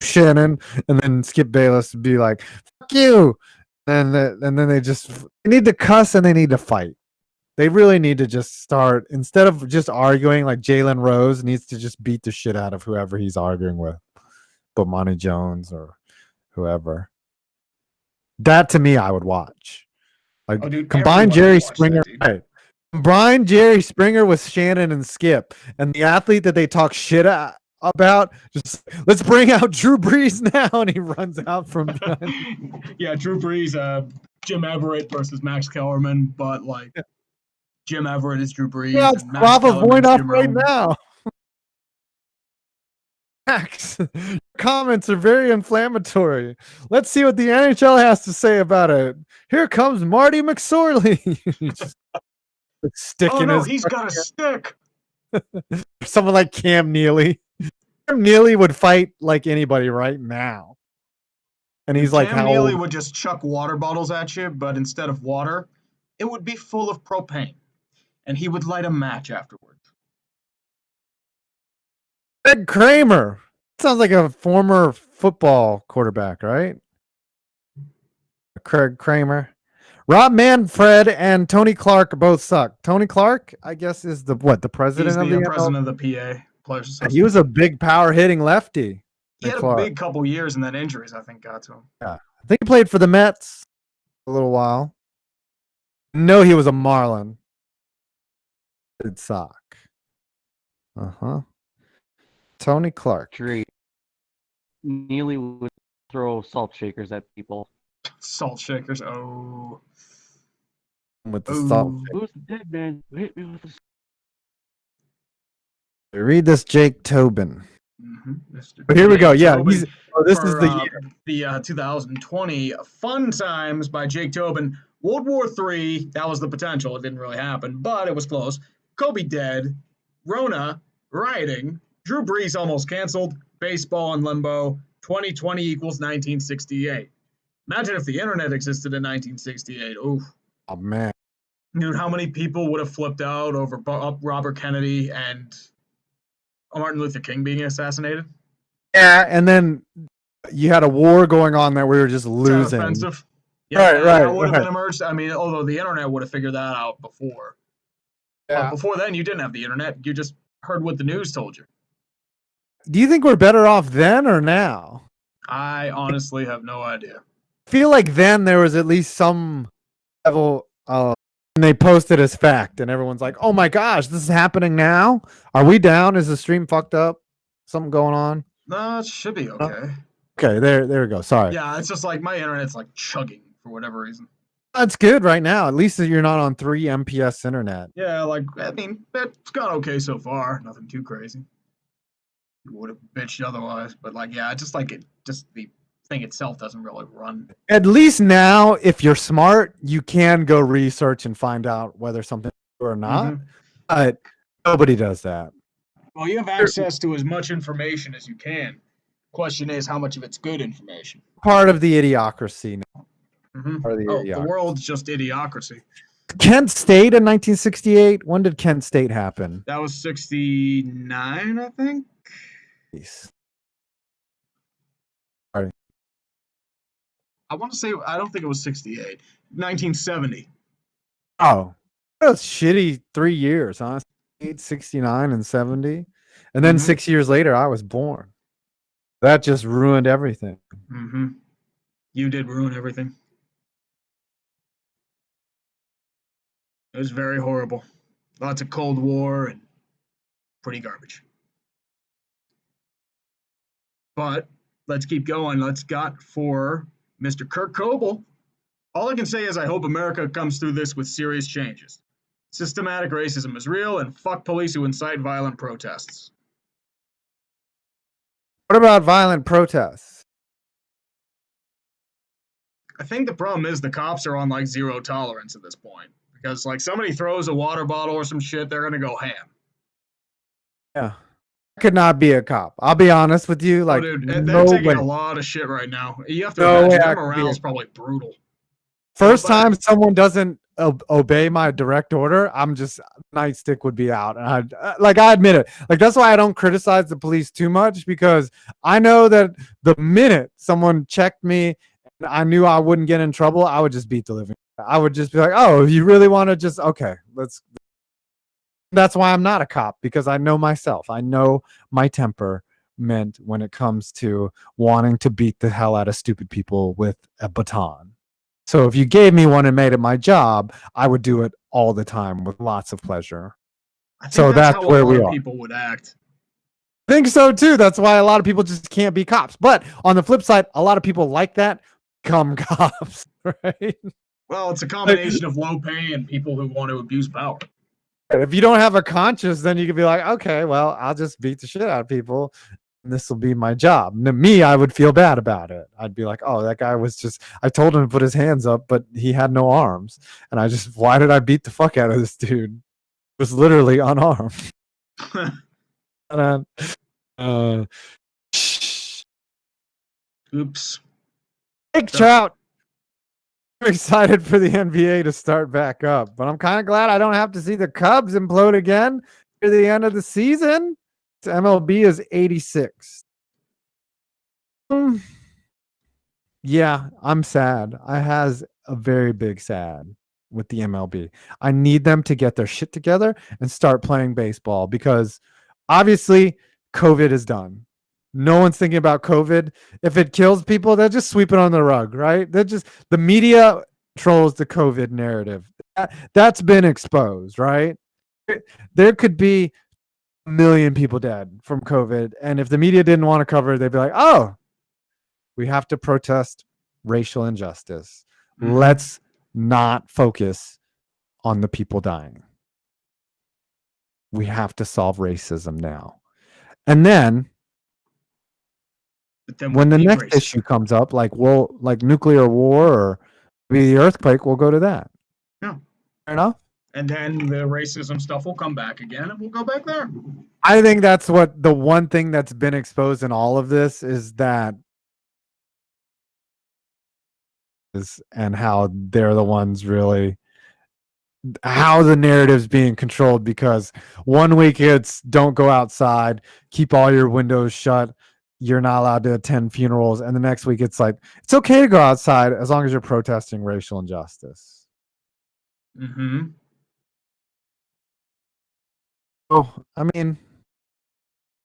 Shannon, and then Skip Bayless would be like, "Fuck you," and then they need to cuss and they need to fight. They really need to just start, instead of just arguing, like Jalen Rose needs to just beat the shit out of whoever he's arguing with, but Monty Jones or whoever. That to me, I would watch. Like dude, combine everyone Jerry would watch Springer, that, dude. right? Combine Jerry Springer with Shannon and Skip, and the athlete that they talk shit about. Just let's bring out Drew Brees now, and he runs out from behind. Yeah, Drew Brees, Jim Everett versus Max Kellerman, but like Jim Everett is Drew Brees. Yeah, and Max Bravo Kellerman's Voinoff Jim right Rome. now. Max, your comments are very inflammatory. Let's see what the NHL has to say about it. Here comes Marty McSorley. Just sticking Oh no, his he's got a stick. someone like Cam Neely. Cam Neely would fight like anybody right now. And he's like, Cam how Neely old? would just chuck water bottles at you, but instead of water, it would be full of propane, and he would light a match afterwards. Greg Kramer. Sounds like a former football quarterback, right? Craig Kramer. Rob Manfred and Tony Clark both suck. Tony Clark, I guess, is the president He's of the the president of the PA Players Association. He was a big power hitting lefty. He had a Clark. big couple years, and then injuries, I think, got to him. Yeah, I think he played for the Mets a little while. No, he was a Marlin. Good sock. Tony Clark. Tree. Neely would throw salt shakers at people. Salt shakers. Oh. With the Ooh. salt. Who's the dead man? Hit me with the Read this, Jake Tobin. Mr. But here we go. Yeah, Tobin this for, is the year. The 2020 Fun Times by Jake Tobin. World War III, that was the potential. It didn't really happen, but it was close. Kobe dead. Rona, rioting. Drew Brees almost canceled. Baseball in limbo. 2020 equals 1968. Imagine if the internet existed in 1968. Ooh. Oh, man. Dude, how many people would have flipped out over Robert Kennedy and Martin Luther King being assassinated? Yeah, and then you had a war going on that we were just losing. Offensive. Yeah, right. That would have been emerged. I mean, although the internet would have figured that out before. Yeah. But before then, you didn't have the internet. You just heard what the news told you. Do you think we're better off then or now? I honestly have no idea. I feel like then there was at least some level and they posted as fact and everyone's like, oh my gosh, this is happening now? Are we down? Is the stream fucked up? Something going on? No, it should be okay. Okay, there we go. Sorry. Yeah, it's just like my internet's like chugging for whatever reason. That's good right now. At least you're not on 3 MPS internet. Yeah, like, I mean, it's gone okay so far. Nothing too crazy. You would have bitched otherwise. But, like, yeah, just the thing itself doesn't really run. At least now, if you're smart, you can go research and find out whether something's true or not. But nobody does that. Well, you have access to as much information as you can. Question is, how much of it's good information? Part of the idiocracy. Part of the Oh, the idiocracy. world's just idiocracy. Kent State in 1968. When did Kent State happen? That was 69, I think. Jeez. I want to say, I don't think it was 68. 1970. Oh, that's shitty 3 years, huh? 69 and 70. And then 6 years later, I was born. That just ruined everything. You did ruin everything. It was very horrible. Lots of Cold War and pretty garbage. But let's keep going. Let's got for Mr. Kurt Coble. All I can say is I hope America comes through this with serious changes. Systematic racism is real, and fuck police who incite violent protests. What about violent protests? I think the problem is the cops are on like zero tolerance at this point. Because like somebody throws a water bottle or some shit, they're gonna go ham. Yeah. I could not be a cop. I'll be honest with you. Like, dude, they're no taking way. a lot of shit right now. You have to No imagine way I their could be morale a is probably brutal. First time someone doesn't obey my direct order, I'm just nightstick would be out, and I admit it. Like that's why I don't criticize the police too much, because I know that the minute someone checked me and I knew I wouldn't get in trouble, I would just beat the living. I would just be like, "Oh, you really want to just okay? Let's." That's why I'm not a cop, because I know myself. I know my temperament when it comes to wanting to beat the hell out of stupid people with a baton. So if you gave me one and made it my job, I would do it all the time with lots of pleasure. I think So that's how where a lot we of are. people would act. I think so too. That's why a lot of people just can't be cops. But on the flip side, a lot of people like that become cops, right? Well, it's a combination of low pay and people who want to abuse power. If you don't have a conscience, then you could be like, okay, well, I'll just beat the shit out of people. And this will be my job. And to me, I would feel bad about it. I'd be like, oh, that guy was just, I told him to put his hands up, but he had no arms. And why did I beat the fuck out of this dude? He was literally unarmed. Oops. Jake Trout. I'm excited for the NBA to start back up, but I'm kind of glad I don't have to see the Cubs implode again near the end of the season. MLB is 86. Yeah, I'm sad. I has a very big sad with the MLB. I need them to get their shit together and start playing baseball, because obviously COVID is done. No one's thinking about COVID. If it kills people, they'll just sweep it on the rug, right? The media controls the COVID narrative. That's been exposed, right? There could be 1 million people dead from COVID, and if the media didn't want to cover it, they'd be like, oh, we have to protest racial injustice. Let's not focus on the people dying. We have to solve racism now. And then when the next issue comes up, like nuclear war or maybe the earthquake, we'll go to that. Yeah. Fair enough. And then the racism stuff will come back again, and we'll go back there. I think that's what the one thing that's been exposed in all of this is that, and how they're the ones really, how the narrative's being controlled, because 1 week it's don't go outside, keep all your windows shut, you're not allowed to attend funerals, and the next week it's like it's okay to go outside as long as you're protesting racial injustice. Oh, I mean,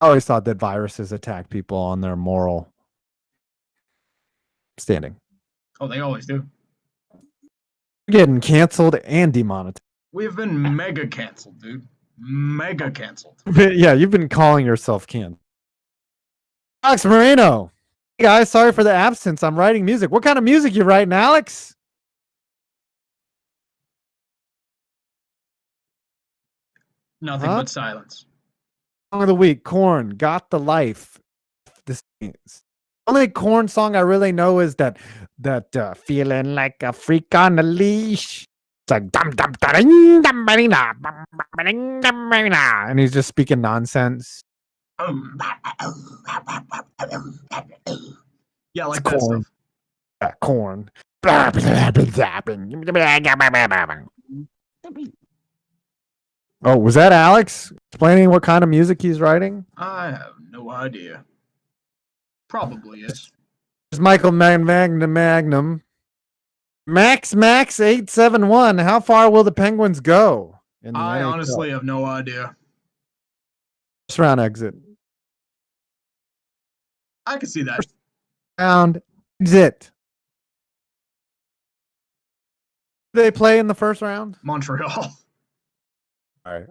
I always thought that viruses attack people on their moral standing. Oh, they always do. Getting canceled and demonetized. We've been mega canceled, dude. Mega canceled. Yeah, you've been calling yourself canceled. Alex Moreno. Hey guys, sorry for the absence. I'm writing music. What kind of music you writing, Alex? Nothing but silence. Song of the week, Korn, Got the Life. This only Korn song I really know is that feeling like a freak on a leash. It's like dum dum da ding dum ba ding da bum ba ding dum ba ding da, and he's just speaking nonsense. Yeah, like It's that corn. stuff. Yeah, corn. Oh, was that Alex explaining what kind of music he's writing? I have no idea. Probably is. There's Michael Magnum. Max 871. How far will the Penguins go in the I NHL? honestly have no idea. First round exit. I can see that. First round exit. Do they play in the first round? Montreal. All right.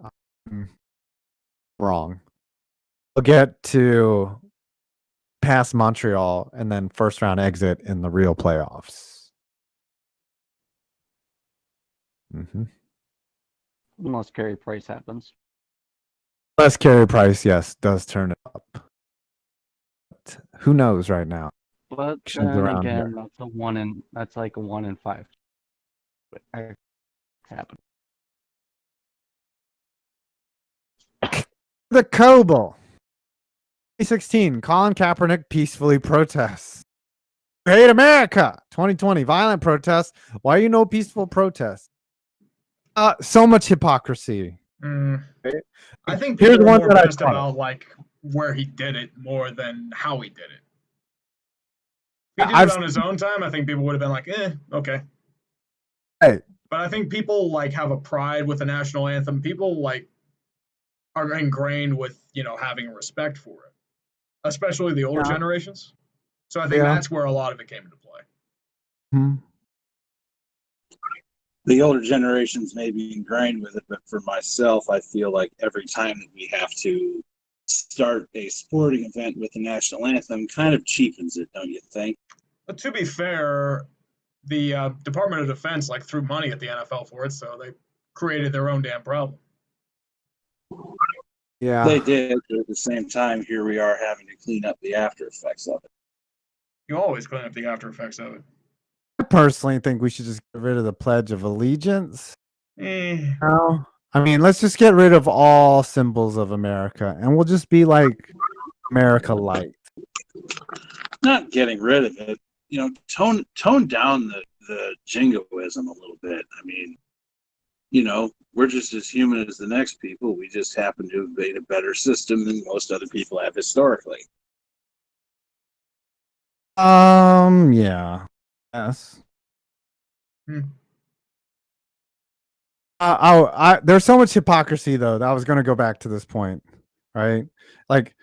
Wrong. We'll get to past Montreal and then first round exit in the real playoffs. Mm-hmm. Unless Carey Price happens. Less Carey Price, yes, does turn it up. But who knows right now? But Actions then around again, here. that's like a 1 in 5. But happen. The Coble. 2016, Colin Kaepernick peacefully protests. Hate America. 2020, violent protests. Why are you no peaceful protests? So much hypocrisy. I think Here's people are one more that I pissed thought about like where he did it more than how he did it. If he did it on his own time, I think people would have been like, okay. Hey. But I think people like have a pride with the national anthem. People like are ingrained with, having respect for it, especially the older generations. So I think that's where a lot of it came into play. Hmm. The older generations may be ingrained with it, but for myself, I feel like every time that we have to start a sporting event with the national anthem kind of cheapens it, don't you think? But to be fair, the Department of Defense threw money at the NFL for it, so they created their own damn problem. Yeah. They did, but at the same time, here we are having to clean up the after effects of it. You always clean up the after effects of it. I personally think we should just get rid of the Pledge of Allegiance. No. I mean, let's just get rid of all symbols of America and we'll just be like America light. Not getting rid of it, tone down the jingoism a little bit. I mean, we're just as human as the next people. We just happen to have made a better system than most other people have historically. Yeah. Yes. There's so much hypocrisy though that I was going to go back to this point, right? Like,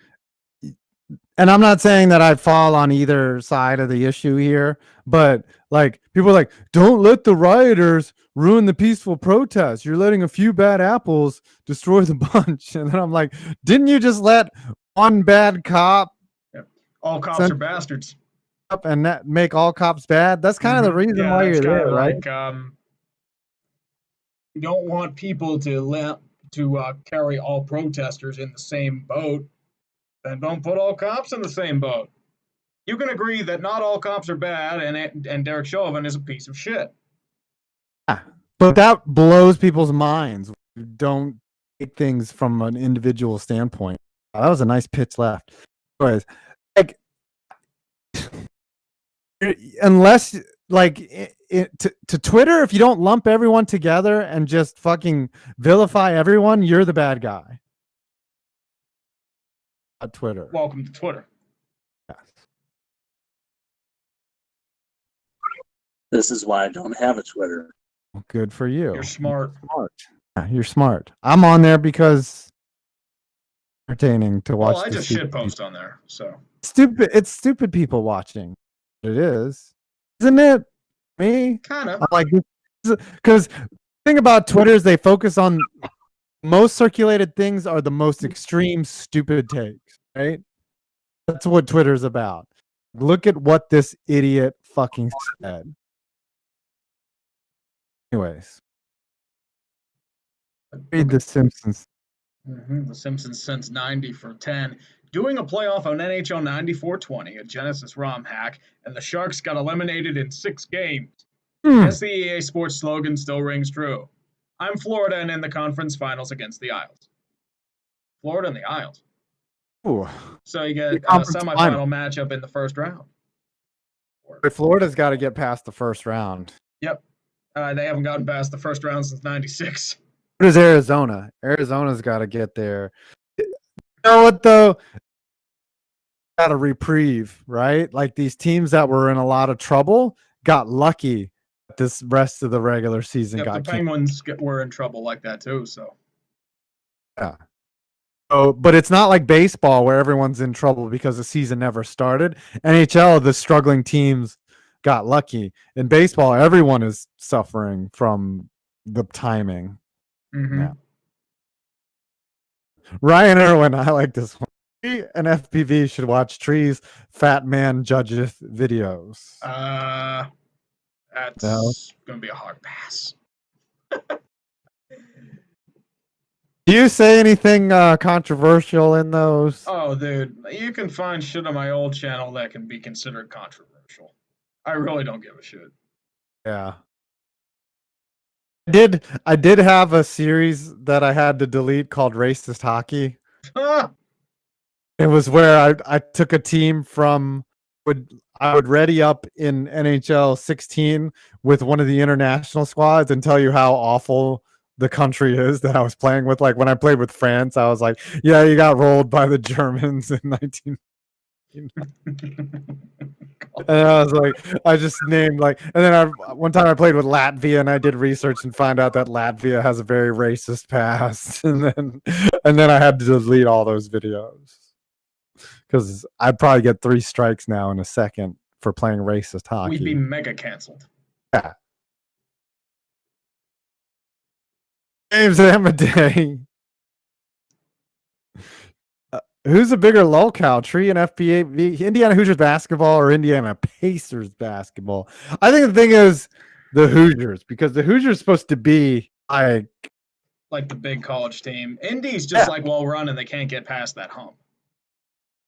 and I'm not saying that I fall on either side of the issue here, but like people are like, don't let the rioters ruin the peaceful protest. You're letting a few bad apples destroy the bunch. And then I'm like, didn't you just let one bad cop? Yeah. All cops are bastards. Up and that make all cops bad? That's kind of the reason why you're there, right? You don't want people to carry all protesters in the same boat. Then don't put all cops in the same boat. You can agree that not all cops are bad, and Derek Chauvin is a piece of shit. Yeah, but that blows people's minds. Don't take things from an individual standpoint. Oh, that was a nice pitch left. Anyways, like, unless to Twitter, if you don't lump everyone together and just fucking vilify everyone, you're the bad guy. At Twitter. Welcome to Twitter. Yes. This is why I don't have a Twitter. Well, good for you. You're smart. Yeah, you're smart. I'm on there because entertaining to watch. Well, I just shitpost on there, so stupid. It's stupid people watching. It is, isn't it? Me, kind of. I'm like, because the thing about Twitter is they focus on most circulated things are the most extreme stupid takes, right? That's what Twitter's about. Look at what this idiot fucking said. Anyways, read The Simpsons. The Simpsons since 90 for 10. Doing a playoff on NHL 94-20, a Genesis ROM hack, and the Sharks got eliminated in 6 games. Guess the EA Sports slogan still rings true. I'm Florida and in the conference finals against the Isles. Florida and the Isles. Ooh. So you get a conference semifinal final. matchup in the first round. But Florida's got to get past the first round. Yep. They haven't gotten past the first round since '96. What is Arizona? Arizona's got to get there. You know what, though? Got a reprieve, right? Like these teams that were in a lot of trouble got lucky. This rest of the regular season Yep, got the Penguins were in trouble like that too. So yeah. Oh, but it's not like baseball where everyone's in trouble because the season never started. NHL, the struggling teams got lucky. In baseball, everyone is suffering from the timing. Yeah. Ryan Irwin, I like this one. An FPV should watch Tree's Fat Man Judges videos. That's gonna be a hard pass. Do you say anything controversial in those? Oh, dude, you can find shit on my old channel that can be considered controversial. I really don't give a shit. Yeah. I did have a series that I had to delete called Racist Hockey. It was where I took a team from I would ready up in NHL 16 with one of the international squads and tell you how awful the country is that I was playing with. Like when I played with France, I was like, yeah, you got rolled by the Germans in 19. And I was like, I just named like, and then one time I played with Latvia and I did research and find out that Latvia has a very racist past, and then I had to delete all those videos because I'd probably get 3 strikes now in a second for playing racist hockey. We'd be mega canceled. Yeah. James Amadei. Who's a bigger lolcow, Tree and FBA, Indiana Hoosiers basketball or Indiana Pacers basketball? I think the thing is the Hoosiers, because the Hoosiers are supposed to be like the big college team. Indy's just like well run and they can't get past that hump.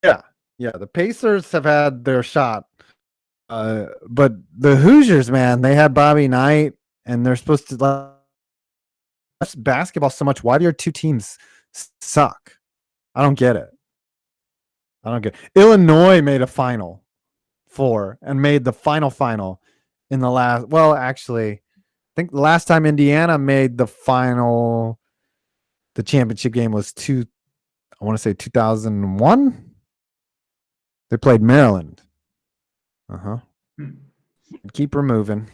Yeah. Yeah. The Pacers have had their shot. But the Hoosiers, man, they had Bobby Knight and they're supposed to love basketball so much. Why do your two teams suck? I don't get it. Illinois made a Final Four and made the final in the last. Well, actually, I think the last time Indiana made the championship game was I want to say 2001. They played Maryland. Keep removing.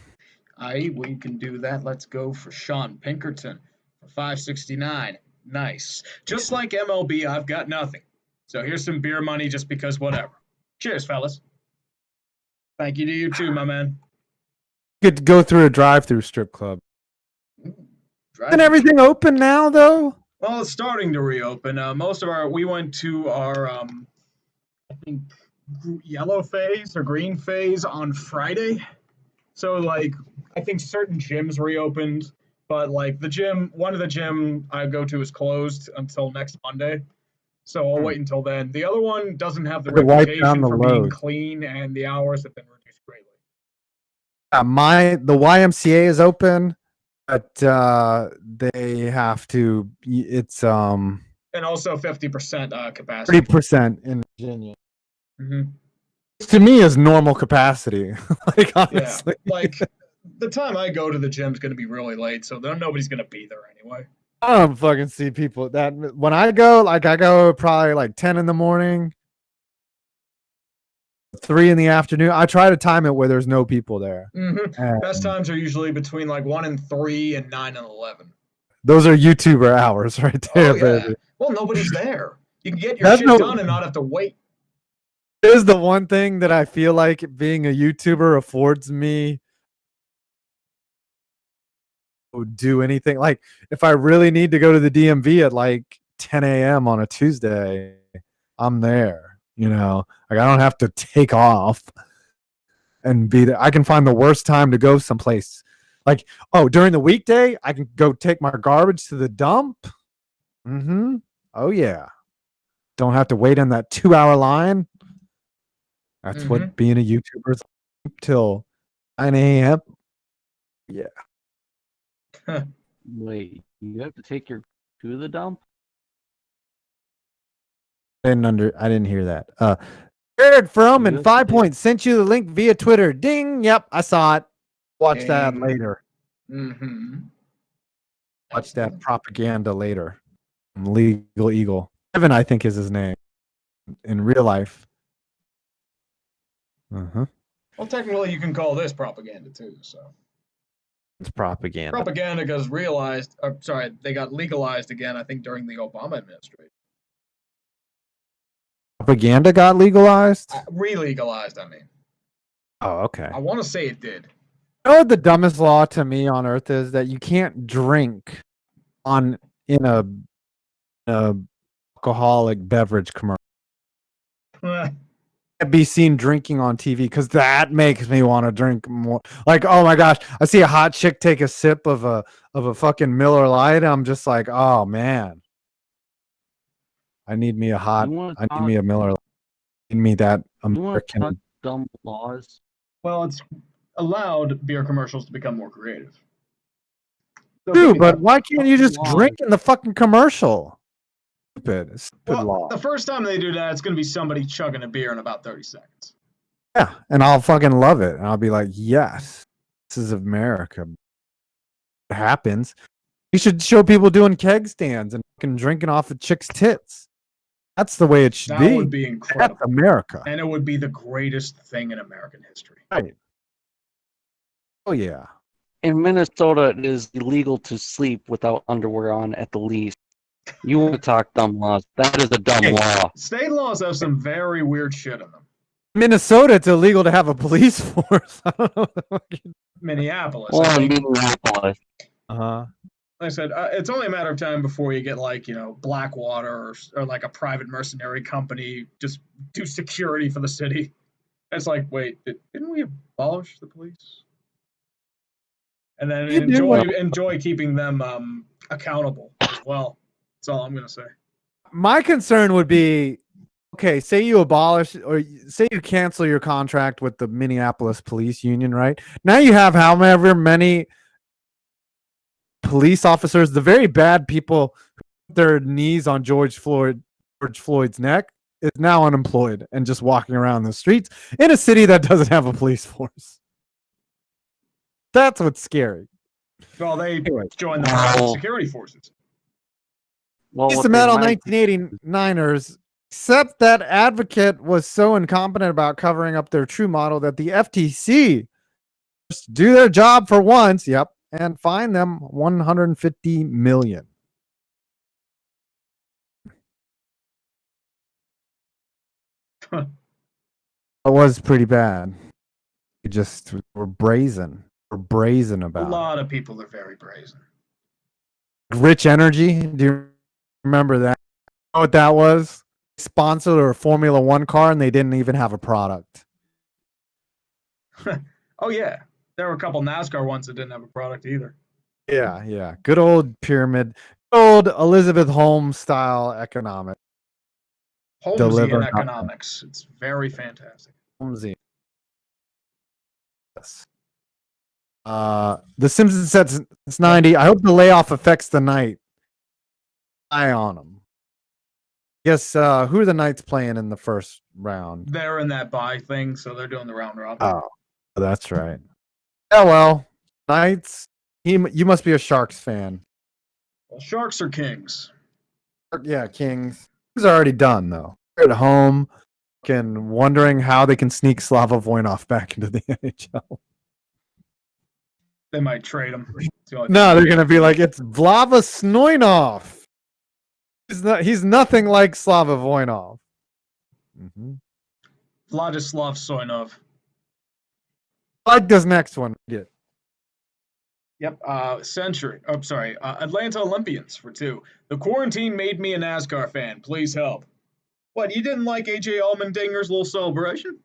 We can do that. Let's go for Sean Pinkerton for 569. Nice. Just like MLB, I've got nothing. So here's some beer money just because whatever. Cheers, fellas. Thank you to you too, my man. Get to go through a drive-through strip club. Isn't everything open now, though? Well, it's starting to reopen. We went to our, I think, yellow phase or green phase on Friday. So, like, I think certain gyms reopened, but, like, one of the gym I go to is closed until next Monday. So I'll wait until then. The other one doesn't have the reputation for being clean, and the hours have been reduced greatly. The YMCA is open, but they have to. It's and also 50% capacity. 30% in Virginia. To me, is normal capacity. Like honestly, yeah. Like the time I go to the gym is going to be really late, so nobody's going to be there anyway. I don't fucking see people that when I go, I go probably like 10 in the morning, 3 in the afternoon. I try to time it where there's no people there. Best times are usually between like 1 and 3 and 9 and 11. Those are YouTuber hours right there, baby. Well, nobody's there. You can get your shit done and not have to wait. It is the one thing that I feel like being a YouTuber affords me do anything. Like if I really need to go to the DMV at like 10 a.m. on a Tuesday, I'm there, like I don't have to take off and be there. I can find the worst time to go someplace like, during the weekday, I can go take my garbage to the dump. Oh yeah. Don't have to wait in that 2-hour line. That's what being a YouTuber is till 9 a.m. Wait, you have to take your to the dump? I didn't hear that. Jared from and Yes, 5 it is. Points sent you the link via Twitter. Ding. Yep, I saw it. Watch that Ding. later. Mm-hmm. Watch that propaganda later. Legal Eagle. Evan, I think, is his name in real life. Uh-huh. Well, technically, you can call this propaganda too. So It's propaganda. propaganda got realized. They got legalized again. I think during the Obama administration. Propaganda got legalized? Re-legalized. I mean, Oh, okay. I want to say it did. You know what the dumbest law to me on earth is? That you can't drink in a alcoholic beverage commercial. Be seen drinking on TV because that makes me want to drink more. Like, oh my gosh, I see a hot chick take a sip of a fucking Miller Lite. I'm just like, oh man, I need me a Miller Lite. I need me that American. Dumb laws. Well, it's allowed beer commercials to become more creative. Dude, but why can't you just drink in the fucking commercial? Stupid law. The first time they do that, it's going to be somebody chugging a beer in about 30 seconds. Yeah, and I'll fucking love it. And I'll be like, yes, this is America. It happens. You should show people doing keg stands and fucking drinking off of chicks' tits. That's the way it should be. That would be incredible. That's America. And it would be the greatest thing in American history. Right. Oh, yeah. In Minnesota, it is illegal to sleep without underwear on at the least. You want to talk dumb laws? That is a dumb law. State laws have some very weird shit in them. Minnesota, it's illegal to have a police force. I don't know. Minneapolis. Well, Minneapolis. Uh-huh. Like I said, it's only a matter of time before you get Blackwater or like a private mercenary company just do security for the city. It's like, wait, didn't we abolish the police? And then enjoy keeping them accountable as well. That's all I'm gonna say. My concern would be, okay, say you abolish or say you cancel your contract with the Minneapolis Police Union, right? Now you have however many police officers, the very bad people who put their knees on George Floyd's neck, is now unemployed and just walking around the streets in a city that doesn't have a police force. That's what's scary. Well, they joined the private security forces. Well, Piece of metal 1989ers, except that advocate was so incompetent about covering up their true model that the FTC just do their job for once, and fine them $150 million. It was pretty bad. We just were brazen. We're brazen about A lot of people are very brazen. Rich Energy, do you remember that? You know what that was? Sponsored a Formula One car and they didn't even have a product. Oh yeah, there were a couple NASCAR ones that didn't have a product either. Yeah. Good old pyramid, old Elizabeth Holmes style economics. Holmesian economics. It's very fantastic. Holmesian. Yes. The Simpsons said it's 90. I hope the layoff affects the night. Eye on them. Guess who are the Knights playing in the first round? They're in that bye thing, so they're doing the round robin. Oh, that's right. Yeah, well, Knights. You must be a Sharks fan. Well, Sharks are Kings. Yeah, Kings. Kings are already done though. They're at home, wondering how they can sneak Slava Voinov back into the NHL. They might trade him. No, they're gonna be like, it's Vlava Snoinov. He's nothing like Slava Voinov. Mm-hmm. Vladislav Soinov. I like this next one. Yep. Atlanta Olympians for 2. The quarantine made me a NASCAR fan. Please help. What, you didn't like AJ Allmendinger's little celebration?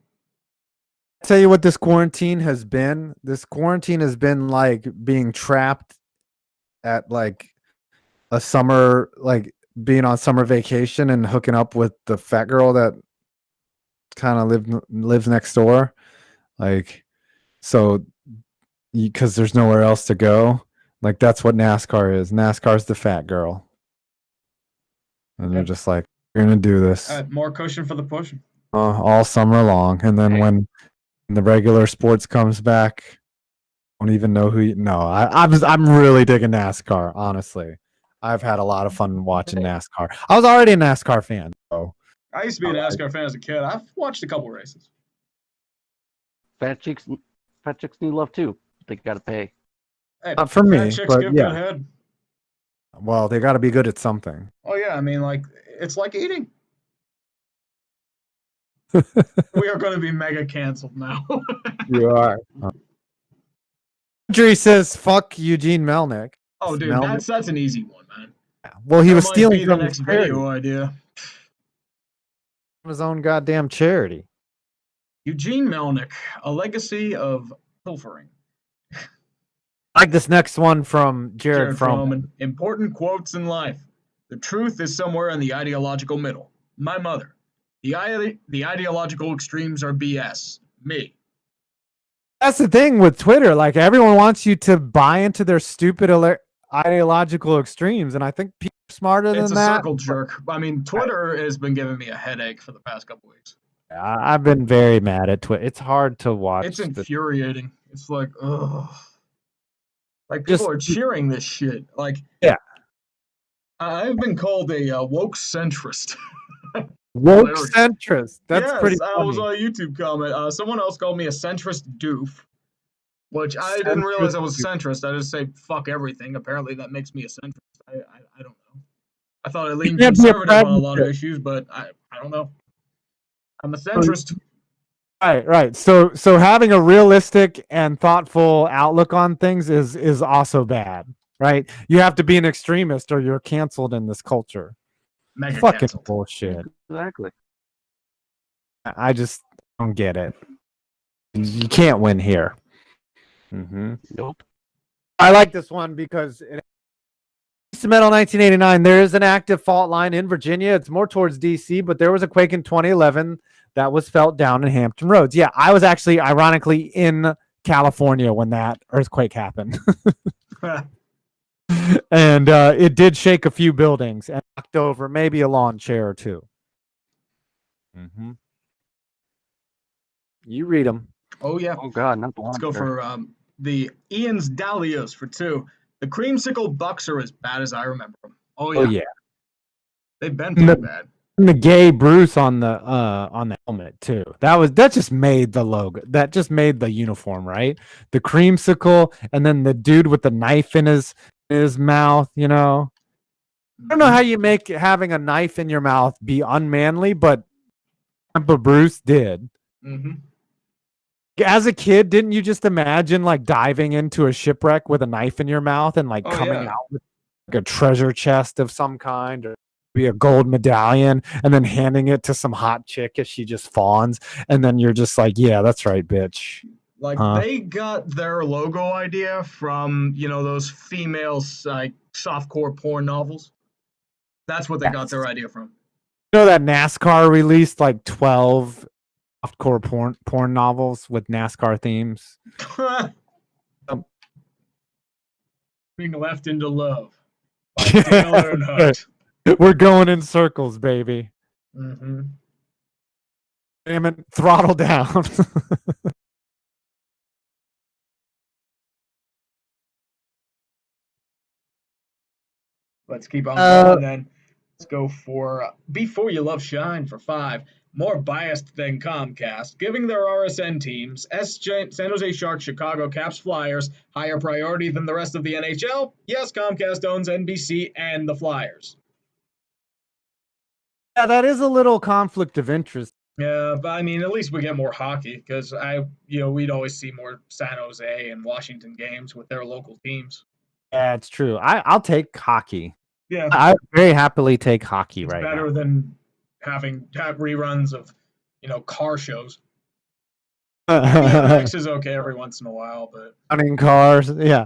I'll tell you what this quarantine has been. This quarantine has been like being trapped at like a summer, like being on summer vacation and hooking up with the fat girl that kind of lives next door. Like, so because there's nowhere else to go. Like that's what NASCAR is. NASCAR's the fat girl, and they're just like, we're gonna do this More cushion for the push. all summer long, and then when the regular sports comes back, I don't even know who. I'm really digging NASCAR. Honestly, I've had a lot of fun watching NASCAR. I was already a NASCAR fan, so I used to be a NASCAR fan as a kid. I've watched a couple races. Fat chicks need love too. They gotta pay. Hey, not for fat me, chicks but give yeah. good head. Well, they got to be good at something. Oh yeah, I mean, like it's like eating. We are going to be mega canceled now. You are. Audrey says, "Fuck Eugene Melnick." Oh, dude, Melnick. that's an easy one, man. Well, he That was might stealing be the from next his charity, video idea. from his own goddamn charity. Eugene Melnick, a legacy of pilfering. I like this next one from Jared Froman. Important quotes in life. The truth is somewhere in the ideological middle. My mother. The ideological extremes are BS. Me. That's the thing with Twitter. Like everyone wants you to buy into their stupid ideological extremes, and I think people are smarter It's than a that. circle jerk. I mean, Twitter has been giving me a headache for the past couple weeks. I've been very mad at Twitter. It's hard to watch. It's infuriating. It's like, ugh. Like people are cheering this shit. Like, yeah. I've been called a woke centrist. Woke centrist. That's pretty funny. I was on a YouTube comment. Someone else called me a centrist doof, which I didn't realize I was centrist. I just say fuck everything. Apparently that makes me a centrist. I don't know. I thought I leaned conservative on a lot of issues, but I don't know. I'm a centrist. Right. So having a realistic and thoughtful outlook on things is also bad, right? You have to be an extremist or you're canceled in this culture. Mega fucking canceled. Bullshit. Exactly. I just don't get it. You can't win here. Mm-hmm. Nope. I like this one because Metal 1989. There is an active fault line in Virginia. It's more towards DC, but there was a quake in 2011 that was felt down in Hampton Roads. Yeah, I was actually ironically in California when that earthquake happened. And it did shake a few buildings and knocked over maybe a lawn chair or two. Mm-hmm. You read them. Oh, yeah. Oh, God, not the lawn Let's go chair. for the Ian's Dahlias for 2. The creamsicle bucks are as bad as I remember them. Oh, yeah. They've been pretty bad. And the gay Bruce on the helmet too. That just made the logo. That just made the uniform, right? The creamsicle, and then the dude with the knife in his mouth. You know, I don't know how you make having a knife in your mouth be unmanly, but Bruce did. Mm-hmm. As a kid, didn't you just imagine like diving into a shipwreck with a knife in your mouth and like coming out with like a treasure chest of some kind, or be a gold medallion, and then handing it to some hot chick as she just fawns, and then you're just like, yeah, that's right, bitch. Like they got their logo idea from those female like softcore porn novels. That's what they got their idea from. You know that NASCAR released like 12 softcore porn novels with NASCAR themes. Being left into love by Dale Earnhardt. We're going in circles, baby. Mm-hmm. Damn it, throttle down. Let's keep on going then. Let's go for Before You Love Shine for 5. More biased than Comcast, giving their RSN teams, San Jose Sharks, Chicago Caps, Flyers, higher priority than the rest of the NHL. Yes, Comcast owns NBC and the Flyers. Yeah, that is a little conflict of interest. Yeah, but I mean, at least we get more hockey because we'd always see more San Jose and Washington games with their local teams. Yeah, it's true. I'll take hockey. Yeah, I very happily take hockey right now. Better than have reruns of car shows. X is okay every once in a while, but running cars, yeah.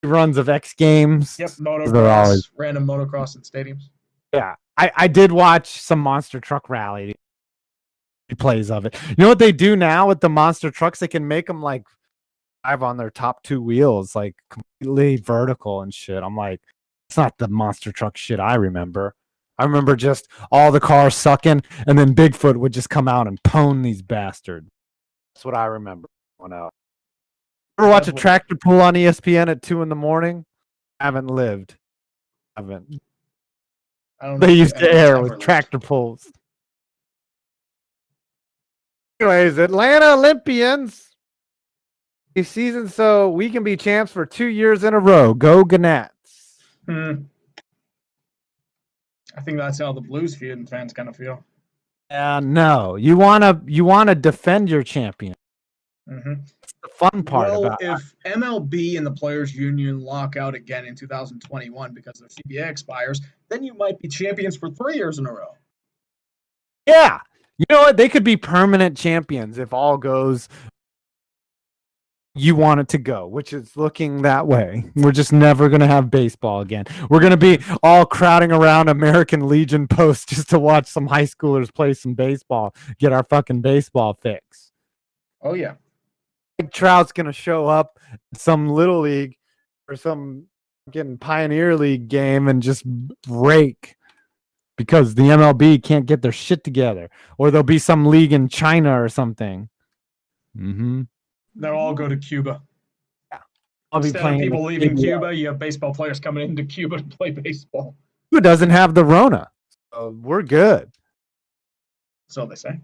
Runs of X Games. Yep, motocross, random motocross in stadiums. Yeah, I did watch some monster truck rally plays of it. You know what they do now with the monster trucks? They can make them like drive on their top two wheels, like completely vertical and shit. I'm like, it's not the monster truck shit I remember. I remember just all the cars sucking, and then Bigfoot would just come out and pwn these bastards. That's what I remember. Ever watch a tractor pull on ESPN at 2 a.m? Haven't lived. Haven't. I don't know They if used to anyone's air ever with lived. tractor pulls. Anyways, Atlanta Olympians. Season so we can be champs for 2 years in a row. Go Gnats. I think that's how the Blues fans kind of feel. No, you wanna defend your champion. Mm-hmm. That's the fun part Well, about if MLB and the Players Union lock out again in 2021 because their CBA expires, then you might be champions for 3 years in a row. Yeah. You know what? They could be permanent champions if all goes you want it to go, which is looking that way. We're just never going to have baseball again. We're going to be all crowding around American Legion Post just to watch some high schoolers play some baseball, get our fucking baseball fix. Oh, yeah. Mike Trout's going to show up at some Little League or some fucking Pioneer League game and just break because the MLB can't get their shit together. Or there'll be some league in China or something. Mm-hmm. They'll all go to Cuba. Yeah. I'll be Instead of playing people leaving Cuba, you have baseball players coming into Cuba to play baseball. Who doesn't have the Rona? So we're good. So they say.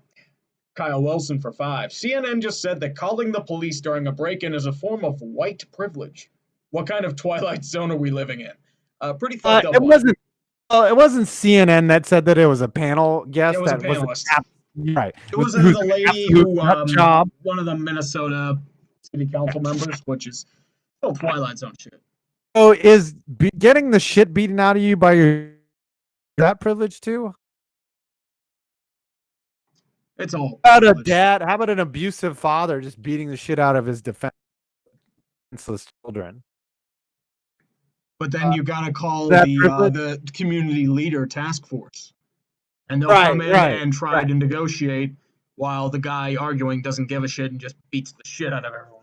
Kyle Wilson for 5. CNN just said that calling the police during a break-in is a form of white privilege. What kind of Twilight Zone are we living in? Pretty fucked up. It wasn't CNN that said that it was a panel guest. It was that a panelist. Right. It was the lady who, one of the Minnesota city council members, which is still Twilight Zone shit. So is getting the shit beaten out of you by your that privilege too? It's all. How about a dad? How about an abusive father just beating the shit out of his defenseless children? But then you gotta call the community leader task force, and they'll come in and try to negotiate while the guy arguing doesn't give a shit and just beats the shit out of everyone.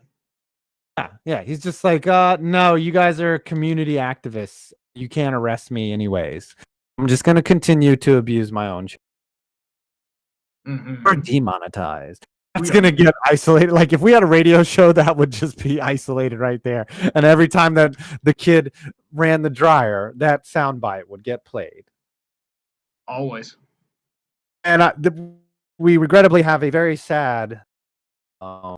Yeah. He's just like, no, you guys are community activists. You can't arrest me anyways. I'm just gonna continue to abuse my own shit. Or demonetized. That's gonna get isolated. Like if we had a radio show, that would just be isolated right there. And every time that the kid ran the dryer, that soundbite would get played. Always. And we regrettably have a very sad of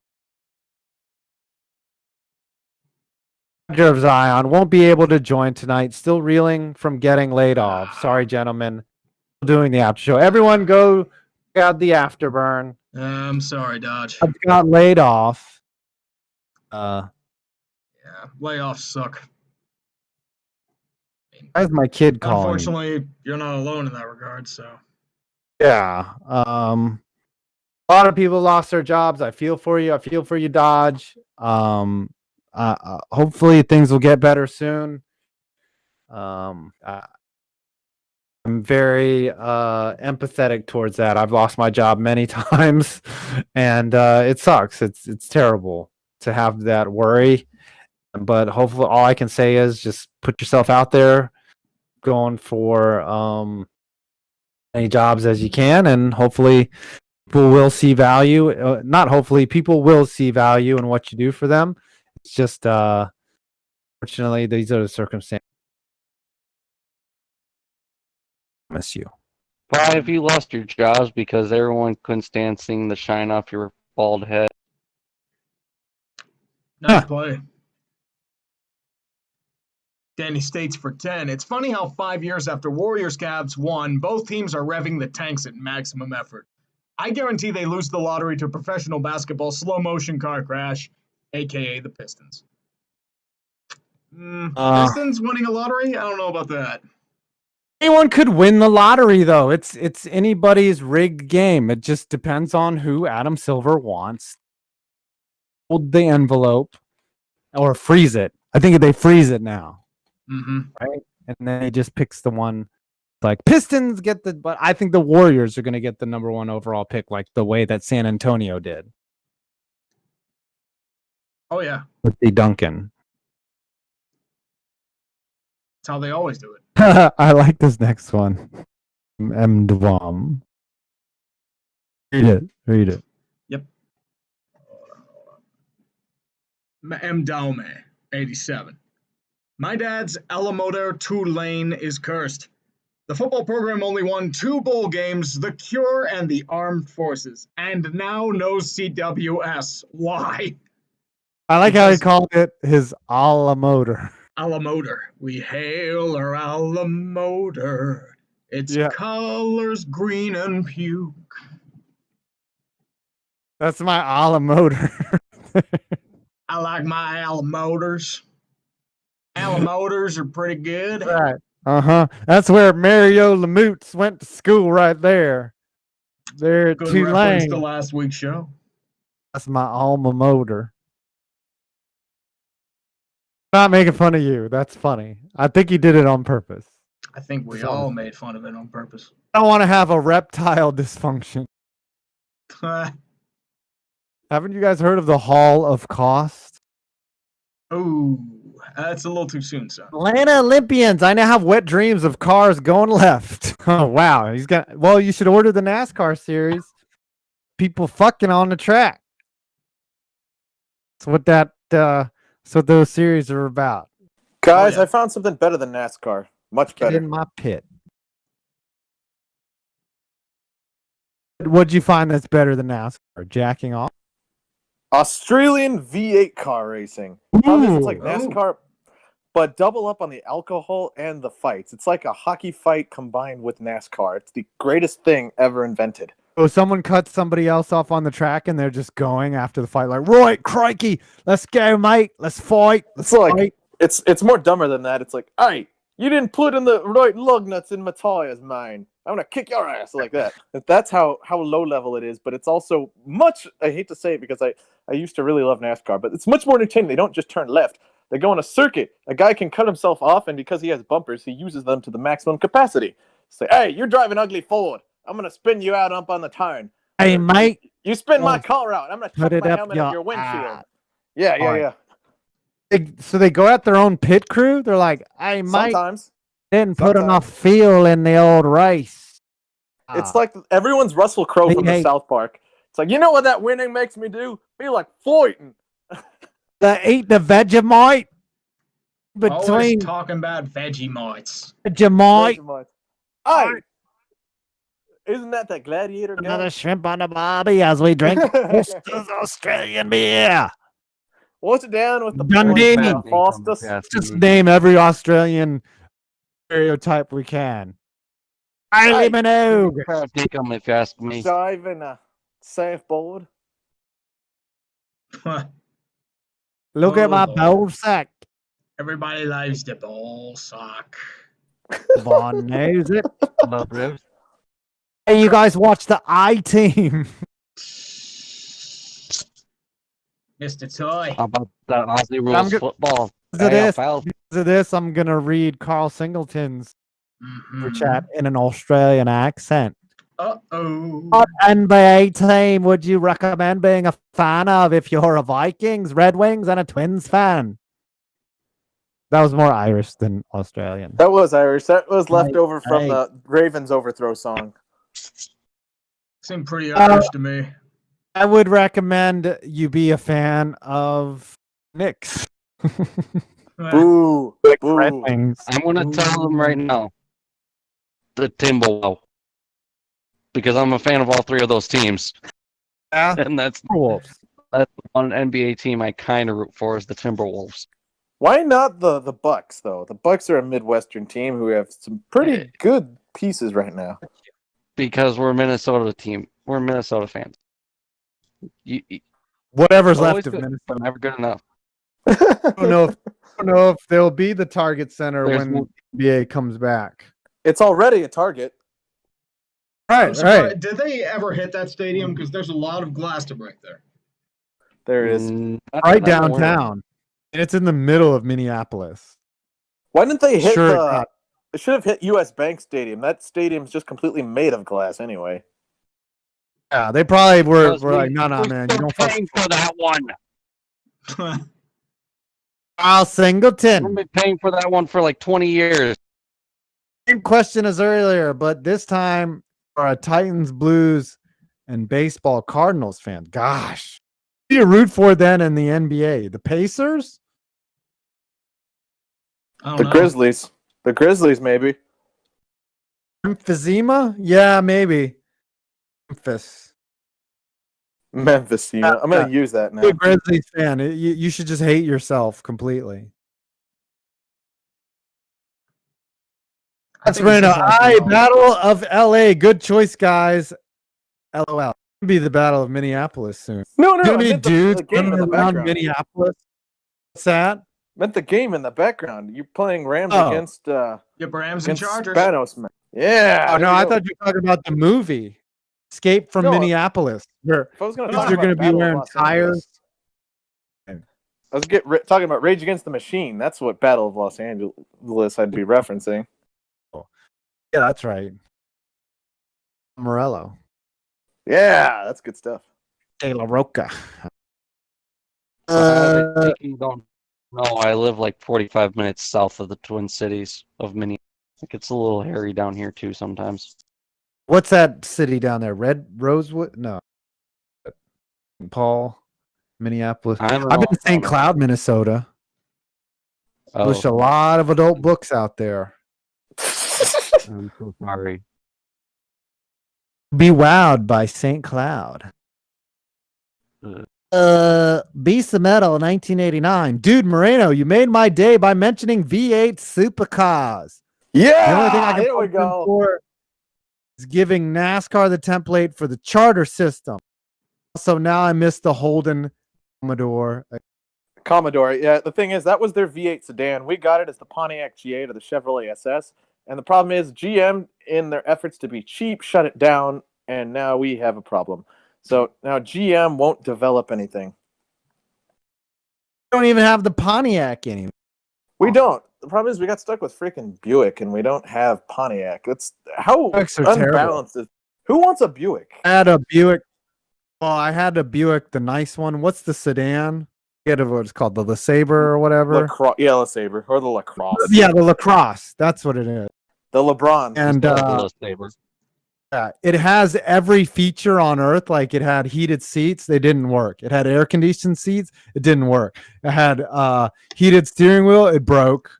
Zion won't be able to join tonight. Still reeling from getting laid off. Sorry, gentlemen. Doing the after show. Everyone go out the afterburn. I'm sorry, Dodge. I got laid off. Yeah, layoffs suck. That's my kid calling. Unfortunately, you're not alone in that regard. So. Yeah. A lot of people lost their jobs. I feel for you. I feel for you, Dodge. Hopefully things will get better soon. I'm very empathetic towards that. I've lost my job many times, and it sucks. It's terrible to have that worry. But hopefully, all I can say is just put yourself out there, going for many jobs as you can, and hopefully people will see value. Not hopefully, people will see value in what you do for them. It's just, fortunately, these are the circumstances. I miss you. Why have you lost your jobs? Because everyone couldn't stand seeing the shine off your bald head. Nice play. Danny States for 10. It's funny how 5 years after Warriors Cavs won, both teams are revving the tanks at maximum effort. I guarantee they lose the lottery to professional basketball slow motion car crash, aka the Pistons. Pistons winning a lottery? I don't know about that. Anyone could win the lottery, though. It's anybody's rigged game. It just depends on who Adam Silver wants. Hold the envelope or freeze it. I think they freeze it now. Right? And then he just picks the one. Like Pistons get but I think the Warriors are going to get the number 1 overall pick, like the way that San Antonio did. Oh yeah, with the Duncan. that's how they always do it. I like this next one. M. Dwam. Read it. Yep. M. Daume, 87. My dad's Alamoda Tulane is cursed. The football program only won 2 bowl games, the Cure and the Armed Forces, and now no CWS. Why? I like how he Because- called it his a motor. Alamoder. We hail our Alamoder. Its Yeah. colors green and puke. That's my a motor. I like my Alamoders. Alamoders are pretty good. Right. That's where Mario Lamoots went to school right there. There at Good reference to Tulane. last week's show. That's my alma mater. Not making fun of you. That's funny. I think he did it on purpose. I think we Fun. all made fun of it on purpose. I don't want to have a reptile dysfunction. Haven't you guys heard of the Hall of Cost? Oh, that's a little too soon, son. Atlanta Olympians. I now have wet dreams of cars going left. Oh wow, he's got. Well, you should order the NASCAR series. People fucking on the track. That's what that. That's what those series are about. Guys, yeah. I found something better than NASCAR. Much Get better. in my pit. What'd you find that's better than NASCAR? Jacking off? Australian V8 car racing. Probably it's like Ooh. NASCAR, but double up on the alcohol and the fights. It's like a hockey fight combined with NASCAR. It's the greatest thing ever invented. Oh, someone cuts somebody else off on the track and they're just going after the fight, like, right, crikey, let's go, mate. Let's fight. Let's It's like fight. it's more dumber than that. It's like, hey, you didn't put in the right lug nuts in my tires, mine. I'm gonna kick your ass like that. That's how low level it is, but it's also much. I hate to say it because I used to really love NASCAR, but it's much more entertaining. They don't just turn left; they go on a circuit. A guy can cut himself off, and because he has bumpers, he uses them to the maximum capacity. Say, hey, you're driving ugly Ford. I'm gonna spin you out up on the turn. Hey, mate. You spin my car out. I'm gonna Put chuck it my up helmet your up your windshield. ass. Yeah. Alright. So they go at their own pit crew. They're like, hey, mate, Sometimes. didn't put sometimes. enough fuel in the old race. It's like everyone's Russell Crowe from the Hey. South Park. It's like, you know what that winning makes me do? Be like fighting. They eat the Vegemite Always between talking about Vegemites. Vegemite. Hey, isn't that gladiator guy? Another shrimp on the barbie as we drink Foster's Australian beer. What's it down with the Dundee. boys, Foster's? Just name every Australian stereotype we can. Kylie Minogue. Take them if you ask me. Driving a surfboard. Look at my Oh. ball sack. Everybody loves the ball sock. Vaughn knows it. Love ribs. Hey, you guys watch the I-Team. Mr. Toy. How about that Aussie I'm rules go- football? Because of this, AFL. because of this, I'm gonna read Carl Singleton's Mhm. chat in an Australian accent. Uh-oh. What NBA team would you recommend being a fan of if you're a Vikings, Red Wings, and a Twins fan? That was more Irish than Australian. That was Irish. That was left Hey, over from hey. the Ravens overthrow song. Seemed pretty Irish to me. I would recommend you be a fan of Knicks. Boo. Red Boo. Wings. I'm going to tell them right now. The Timberwolves. Because I'm a fan of all three of those teams. Yeah. And that's Wolves. one NBA team I kind of root for is the Timberwolves. Why not the Bucks though? The Bucks are a Midwestern team who have some pretty good pieces right now. Because we're a Minnesota team. We're Minnesota fans. You, Whatever's always left of good, Minnesota. but never good enough. I don't know if they'll be the Target Center There's when no- NBA comes back. It's already a target. Right, right. Did they ever hit that stadium? Because there's a lot of glass to break there. There it is. Not Right that I'm aware of. downtown. And it's in the middle of Minneapolis. Why didn't they hit Sure, the? It should have hit U.S. Bank Stadium. That stadium's just completely made of glass anyway. Yeah, they probably were Because like, no, we're man, you still don't fuck. paying for that one. Al Singleton. I've been paying for that one for like 20 years. Same question as earlier, but this time for a Titans, Blues, and baseball Cardinals fan. Gosh, who do you root for then in the NBA? The Pacers? I don't The know. Grizzlies. The Grizzlies, maybe. Emphysema? Yeah, maybe. Memphis. Memphis. I'm going to use that now. You're a Grizzlies fan. You should just hate yourself completely. That's right. Battle of LA. Good choice, guys. LOL. It'll be the Battle of Minneapolis soon. No, Gonna I be meant dudes the game in the running around background. Minneapolis. What's that? Meant the game in the background. You're playing Rams against Yep, Rams and against Chargers. Spanos, man. Yeah. Oh no, I thought you were talking about the movie Escape from No, Minneapolis. Where if I was going to dudes talk are about going to be Battle of wearing Los tires. Angeles, I was talking about Rage Against the Machine. That's what Battle of Los Angeles I'd be referencing. Yeah, that's right. Morello. Yeah, that's good stuff. De La Roca. No, I live like 45 minutes south of the Twin Cities of Minneapolis. It gets a little hairy down here too sometimes. What's that city down there? Red Rosewood? No. St. Paul, Minneapolis. I've been in St. Cloud, Minnesota. Published a lot of adult books out there. I'm so sorry. Be wowed by St. Cloud. Beast of Metal 1989. Dude, Moreno, you made my day by mentioning V8 supercars. Yeah, The only thing I can there we put them go. for is giving NASCAR the template for the charter system. So now I miss the Holden Commodore. Commodore. Yeah, the thing is, that was their V8 sedan. We got it as the Pontiac G8 or the Chevrolet SS. And the problem is, GM, in their efforts to be cheap, shut it down. And now we have a problem. So now GM won't develop anything. We don't even have the Pontiac anymore. We don't. The problem is we got stuck with freaking Buick, and we don't have Pontiac. That's how Buicks are unbalanced is. Who wants a Buick? I had a Buick. Well, I had a Buick, the nice one. What's the sedan? I forget what it's called, the LeSabre or whatever. Yeah, LeSabre or the LaCrosse. Yeah, the Lacrosse. That's what it is. The LeBron. And yeah, it has every feature on earth. Like it had heated seats, they didn't work. It had air conditioned seats, it didn't work. It had heated steering wheel, it broke.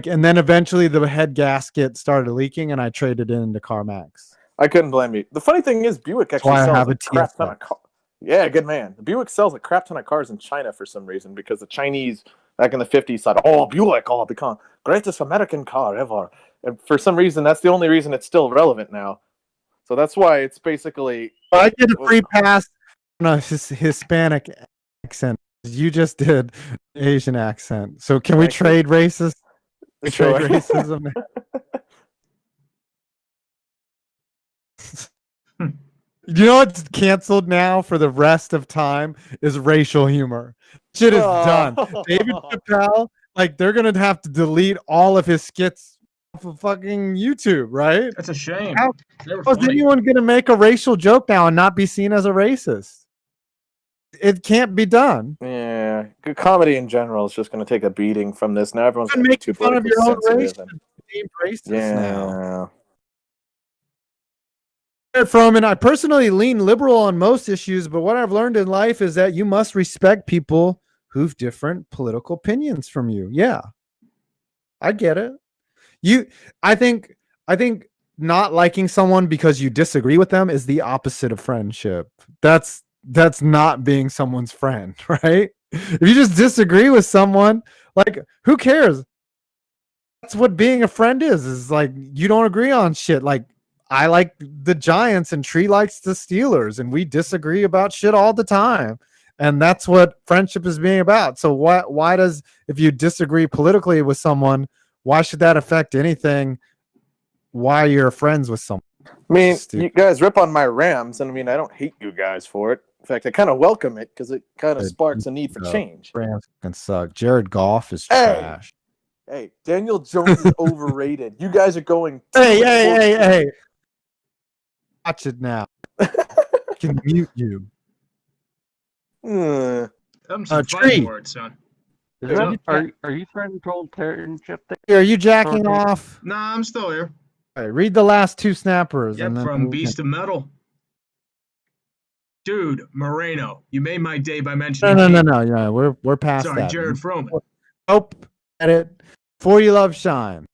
And then eventually the head gasket started leaking, and I traded it into CarMax. I couldn't blame you. The funny thing is, Buick actually sells a crap ton of cars. Yeah, good man. The Buick sells a crap ton of cars in China for some reason, because the Chinese back in the 50s said, "Oh, Buick, oh, become greatest American car ever." And for some reason, that's the only reason it's still relevant now. So that's why it's basically. I did a free pass on a Hispanic accent. You just did Asian accent. So can we trade races? Trade racism. You know what's canceled now for the rest of time is racial humor. Shit is done. David Chappelle, like they're gonna have to delete all of his skits off of fucking YouTube, right? That's a shame. How is anyone gonna make a racial joke now and not be seen as a racist? It can't be done. Yeah, good comedy in general is just going to take a beating from this. Now everyone's going to make fun of your own race. Now. From and I personally lean liberal on most issues, but what I've learned in life is that you must respect people who've different political opinions from you. Yeah, I get it. I think not liking someone because you disagree with them is the opposite of friendship. That's not being someone's friend, right? If you just disagree with someone, like, who cares? That's what being a friend is like, you don't agree on shit. Like, I like the Giants and Tree likes the Steelers, and we disagree about shit all the time. And that's what friendship is being about. So why does, if you disagree politically with someone, why should that affect anything? Why you're friends with someone? I mean, you guys rip on my Rams, and I mean, I don't hate you guys for it. In fact, I kind of welcome it because it kind of sparks a need for change. Rams can suck. Jared Goff is trash. Hey, Daniel Jones is overrated. You guys are going. Hey. Watch it now. I can mute you. Them some Tree. fighting words, son. Is that, are you threatening proletarianship there? Are you jacking off? Nah, I'm still here. All right, read the last two snappers. Yep, and then from we Beast can... of Metal. Dude, Moreno, you made my day by mentioning. No. Yeah, we're past Sorry, that. Jared Froman. Nope. Edit. For You Love Shine.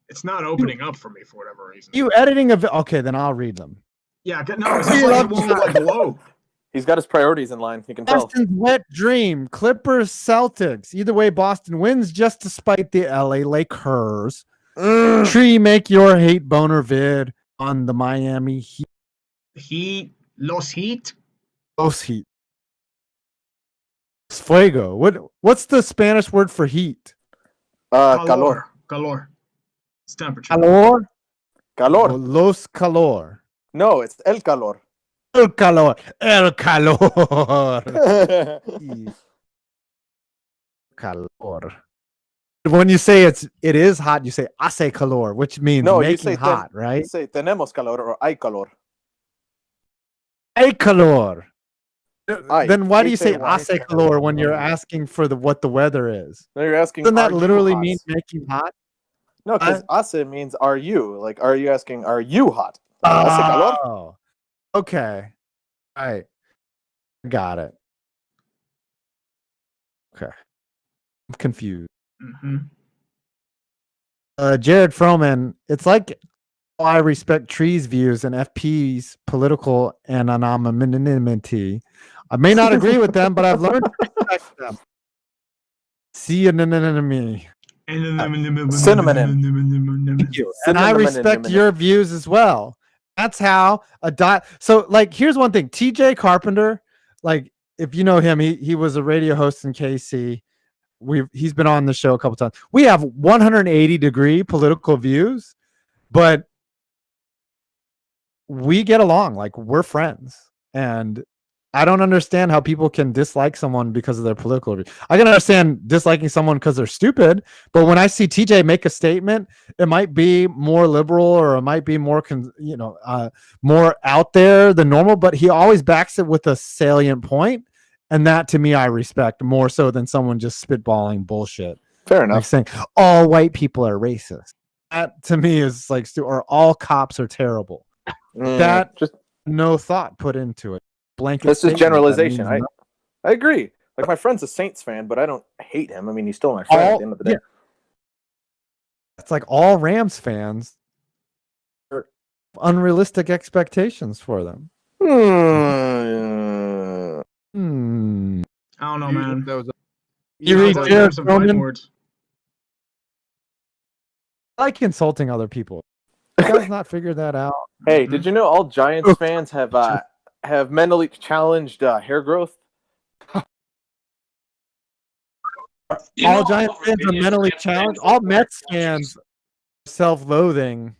It's not opening up for me for whatever reason. You editing a... Okay, then I'll read them. Yeah, no, it's just like it won't like load. He's got his priorities in line. You can tell. Boston's wet dream. Clippers, Celtics. Either way, Boston wins just despite the LA Lakers. Tree, make your hate boner vid on the Miami Heat. Los Heat. Los Heat. Fuego. What's the Spanish word for heat? Calor. Calor. It's temperature. Calor? Calor. Los calor. No, it's el calor. El calor. El calor. Calor. When you say it is hot, you say hace calor, which means making hot, right? You say tenemos calor or hay calor. Hay calor. Ay, Then why do you say hace hace calor when you're asking for what the weather is? No, you're asking. Doesn't that literally mean making hot? No, because hace means are you? Like, are you asking? Are you hot? Hace calor. Oh, okay. All right. Got it. Okay. I'm confused. Mm-hmm. Jared Froman, it's like I respect Tree's views and FP's political and anonymity. I may not agree with them, but I've learned to respect them. See you, me. Cinnamon. Thank you. And I respect your views as well. That's how So, like, here's one thing. TJ Carpenter, like, if you know him, he was a radio host in KC. He's been on the show a couple times. We have 180-degree political views, but we get along. Like, we're friends. And I don't understand how people can dislike someone because of their political view. I can understand disliking someone because they're stupid, but when I see TJ make a statement, it might be more liberal or it might be more, more out there than normal, but he always backs it with a salient point. And that, to me, I respect more so than someone just spitballing bullshit. Fair enough. Like saying all white people are racist. That, to me, is like, or all cops are terrible. That just no thought put into it. Blanket. This is generalization. I agree. Like, my friend's a Saints fan, but I don't hate him. I mean, he's still my friend at the end of the day. Yeah. It's like all Rams fans are unrealistic expectations for them. I don't know, man. You read Jared some fighting Froman? words. I like insulting other people. You guys not figured that out? Hey, did you know all Giants fans have mentally challenged hair growth? All Giants fans are mentally challenged. All Mets fans are self-loathing.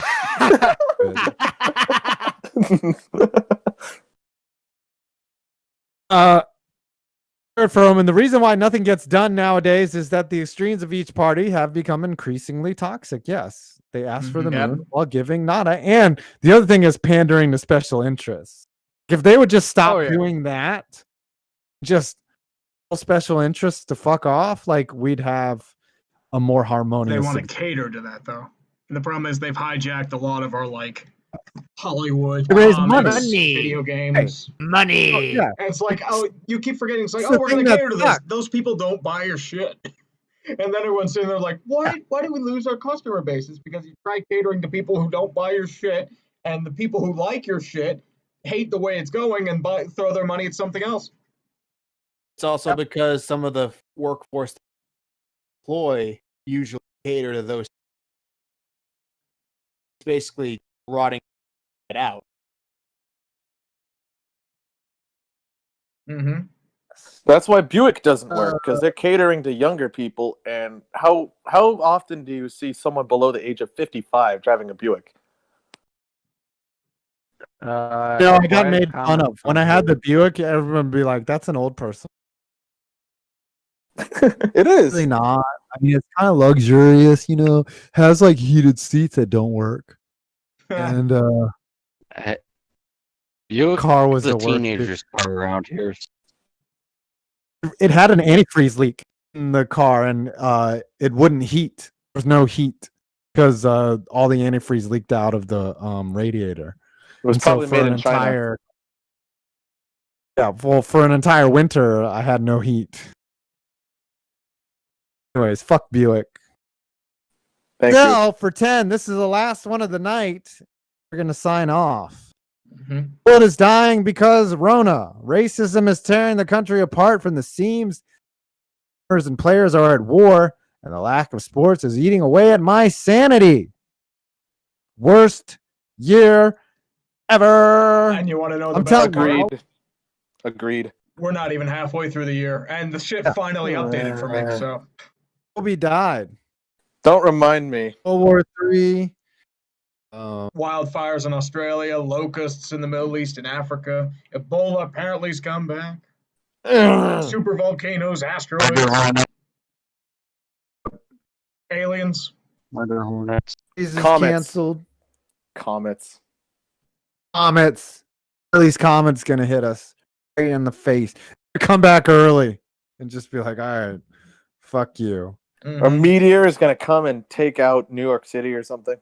And the reason why nothing gets done nowadays is that the extremes of each party have become increasingly toxic. Yes, they ask for the moon while giving nada. And the other thing is pandering to special interests. If they would just stop doing that, just special interests to fuck off, like, we'd have a more harmonious. They want to cater to that, though. And the problem is they've hijacked a lot of our, like, Hollywood, video games, money. Oh, yeah. And it's like, you keep forgetting. It's like, we're going to cater to this. Those people don't buy your shit. And then everyone's sitting there like, why do we lose our customer base? It's because you try catering to people who don't buy your shit, and the people who like your shit hate the way it's going and throw their money at something else. It's also because some of the workforce employ usually cater to those. It's basically rotting it out. Mm-hmm. That's why Buick doesn't work, because they're catering to younger people. And how often do you see someone below the age of 55 driving a Buick? I got made fun of when I had the Buick. Everyone would be like, "That's an old person." It is really not. I mean, it's kind of luxurious, has like heated seats that don't work. And Buick car was the the worst. teenagers car around here. it had an antifreeze leak in the car, and it wouldn't heat. There's no heat because all the antifreeze leaked out of the radiator. It was And so probably for made an in China. entire well, for an entire winter, I had no heat. Anyways, fuck Buick. Thank you. So for 10, this is the last one of the night. We're gonna sign off. Mhm. The world is dying because Rona. Racism is tearing the country apart from the seams. And players are at war, and the lack of sports is eating away at my sanity. Worst year ever. And you want to know the I'm best telling part? you. Agreed. We're not even halfway through the year, and the shit finally updated for me. So Kobe died. Don't remind me. World War III. wildfires in Australia, locusts in the Middle East and Africa, Ebola apparently has come back, super volcanoes, asteroids, aliens. Murder hornets. Jesus Comets. canceled. Comets. Comets. These comets gonna hit us right in the face. Come back early and just be like, all right, fuck you. A meteor is gonna come and take out New York City or something.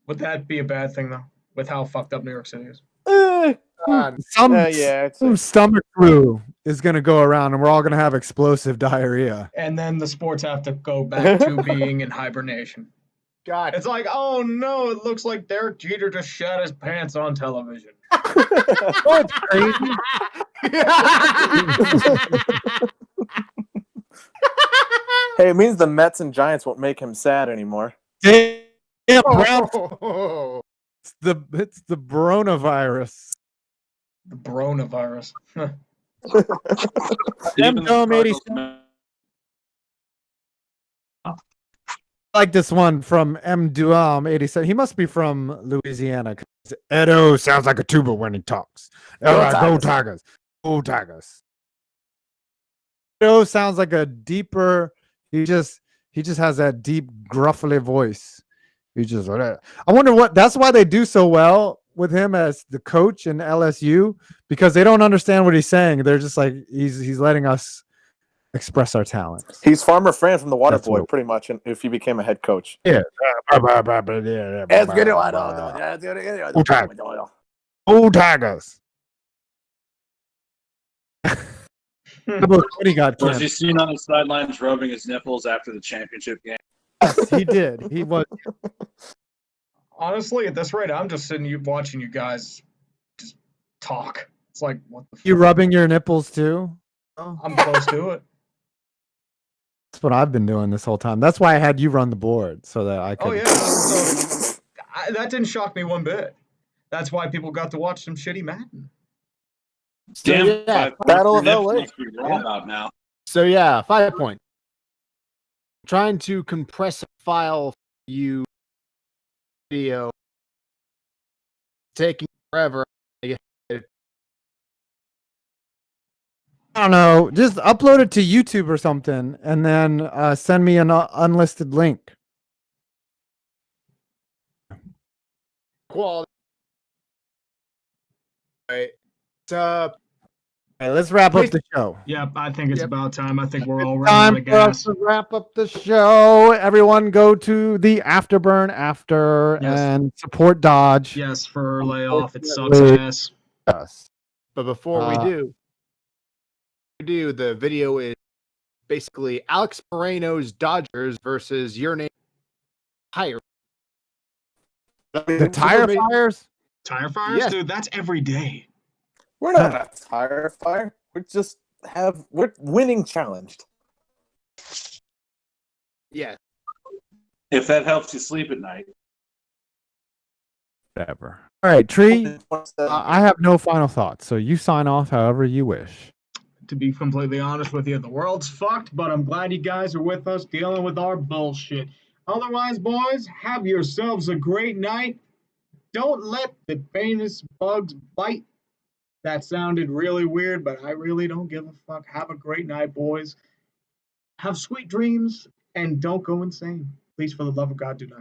Would that be a bad thing though, with how fucked up New York City is? Some stomach flu is gonna go around, and we're all gonna have explosive diarrhea. And then the sports have to go back to being in hibernation. God. It's like, oh no, it looks like Derek Jeter just shat his pants on television. Oh, it's crazy. Hey, it means the Mets and Giants won't make him sad anymore. Damn, Brown. It's the coronavirus. The coronavirus. Dome 87. I like this one from M. Duam 87. He must be from Louisiana. Edo sounds like a tuba when he talks. All right, go Tigers. Go Tigers. Edo sounds like a deeper. He just has that deep, gruffly voice. He just. I wonder what. That's why they do so well with him as the coach in LSU, because they don't understand what he's saying. They're just like he's letting us express our talents. He's Farmer Fran from The That's Waterboy, what- pretty much, if he became a head coach. Yeah. Go Tigers. What he got? Was he seen on the sidelines rubbing his nipples after the championship game? Yes, he did. He was. Honestly, at this rate, I'm just sitting watching you guys just talk. It's like, what the You fuck? rubbing your nipples too? I'm close to it. That's what I've been doing this whole time. That's why I had you run the board so that I could. Oh, yeah. So, that didn't shock me one bit. That's why people got to watch some shitty Madden. Damn, yeah, Battle of nips LA. must be raw about now. So yeah, 5 points. Trying to compress a file for you video taking forever. I don't know. Just upload it to YouTube or something, and then send me an unlisted link. Quality. Right. All right, let's wrap up the show. Yeah, I think it's Yep. about time. I think we're all running Time out of for us gas. to wrap up the show. Everyone go to the Afterburn after Yes. and support Dodge. Yes, for layoff. It sucks Unfortunately- ass. Yes. But before we do, the video is basically Alex Moreno's Dodgers versus your name Tire. The tire fires? Tire fires? Yes. Dude, that's every day. We're not a tire fire. We're winning challenged. Yeah. If that helps you sleep at night. Whatever. All right, Tree. I have no final thoughts, so you sign off however you wish. To be completely honest with you, the world's fucked, but I'm glad you guys are with us dealing with our bullshit. Otherwise, boys, have yourselves a great night. Don't let the famous bugs bite. That sounded really weird, but I really don't give a fuck. Have a great night, boys. Have sweet dreams, and don't go insane. Please, for the love of God, do not.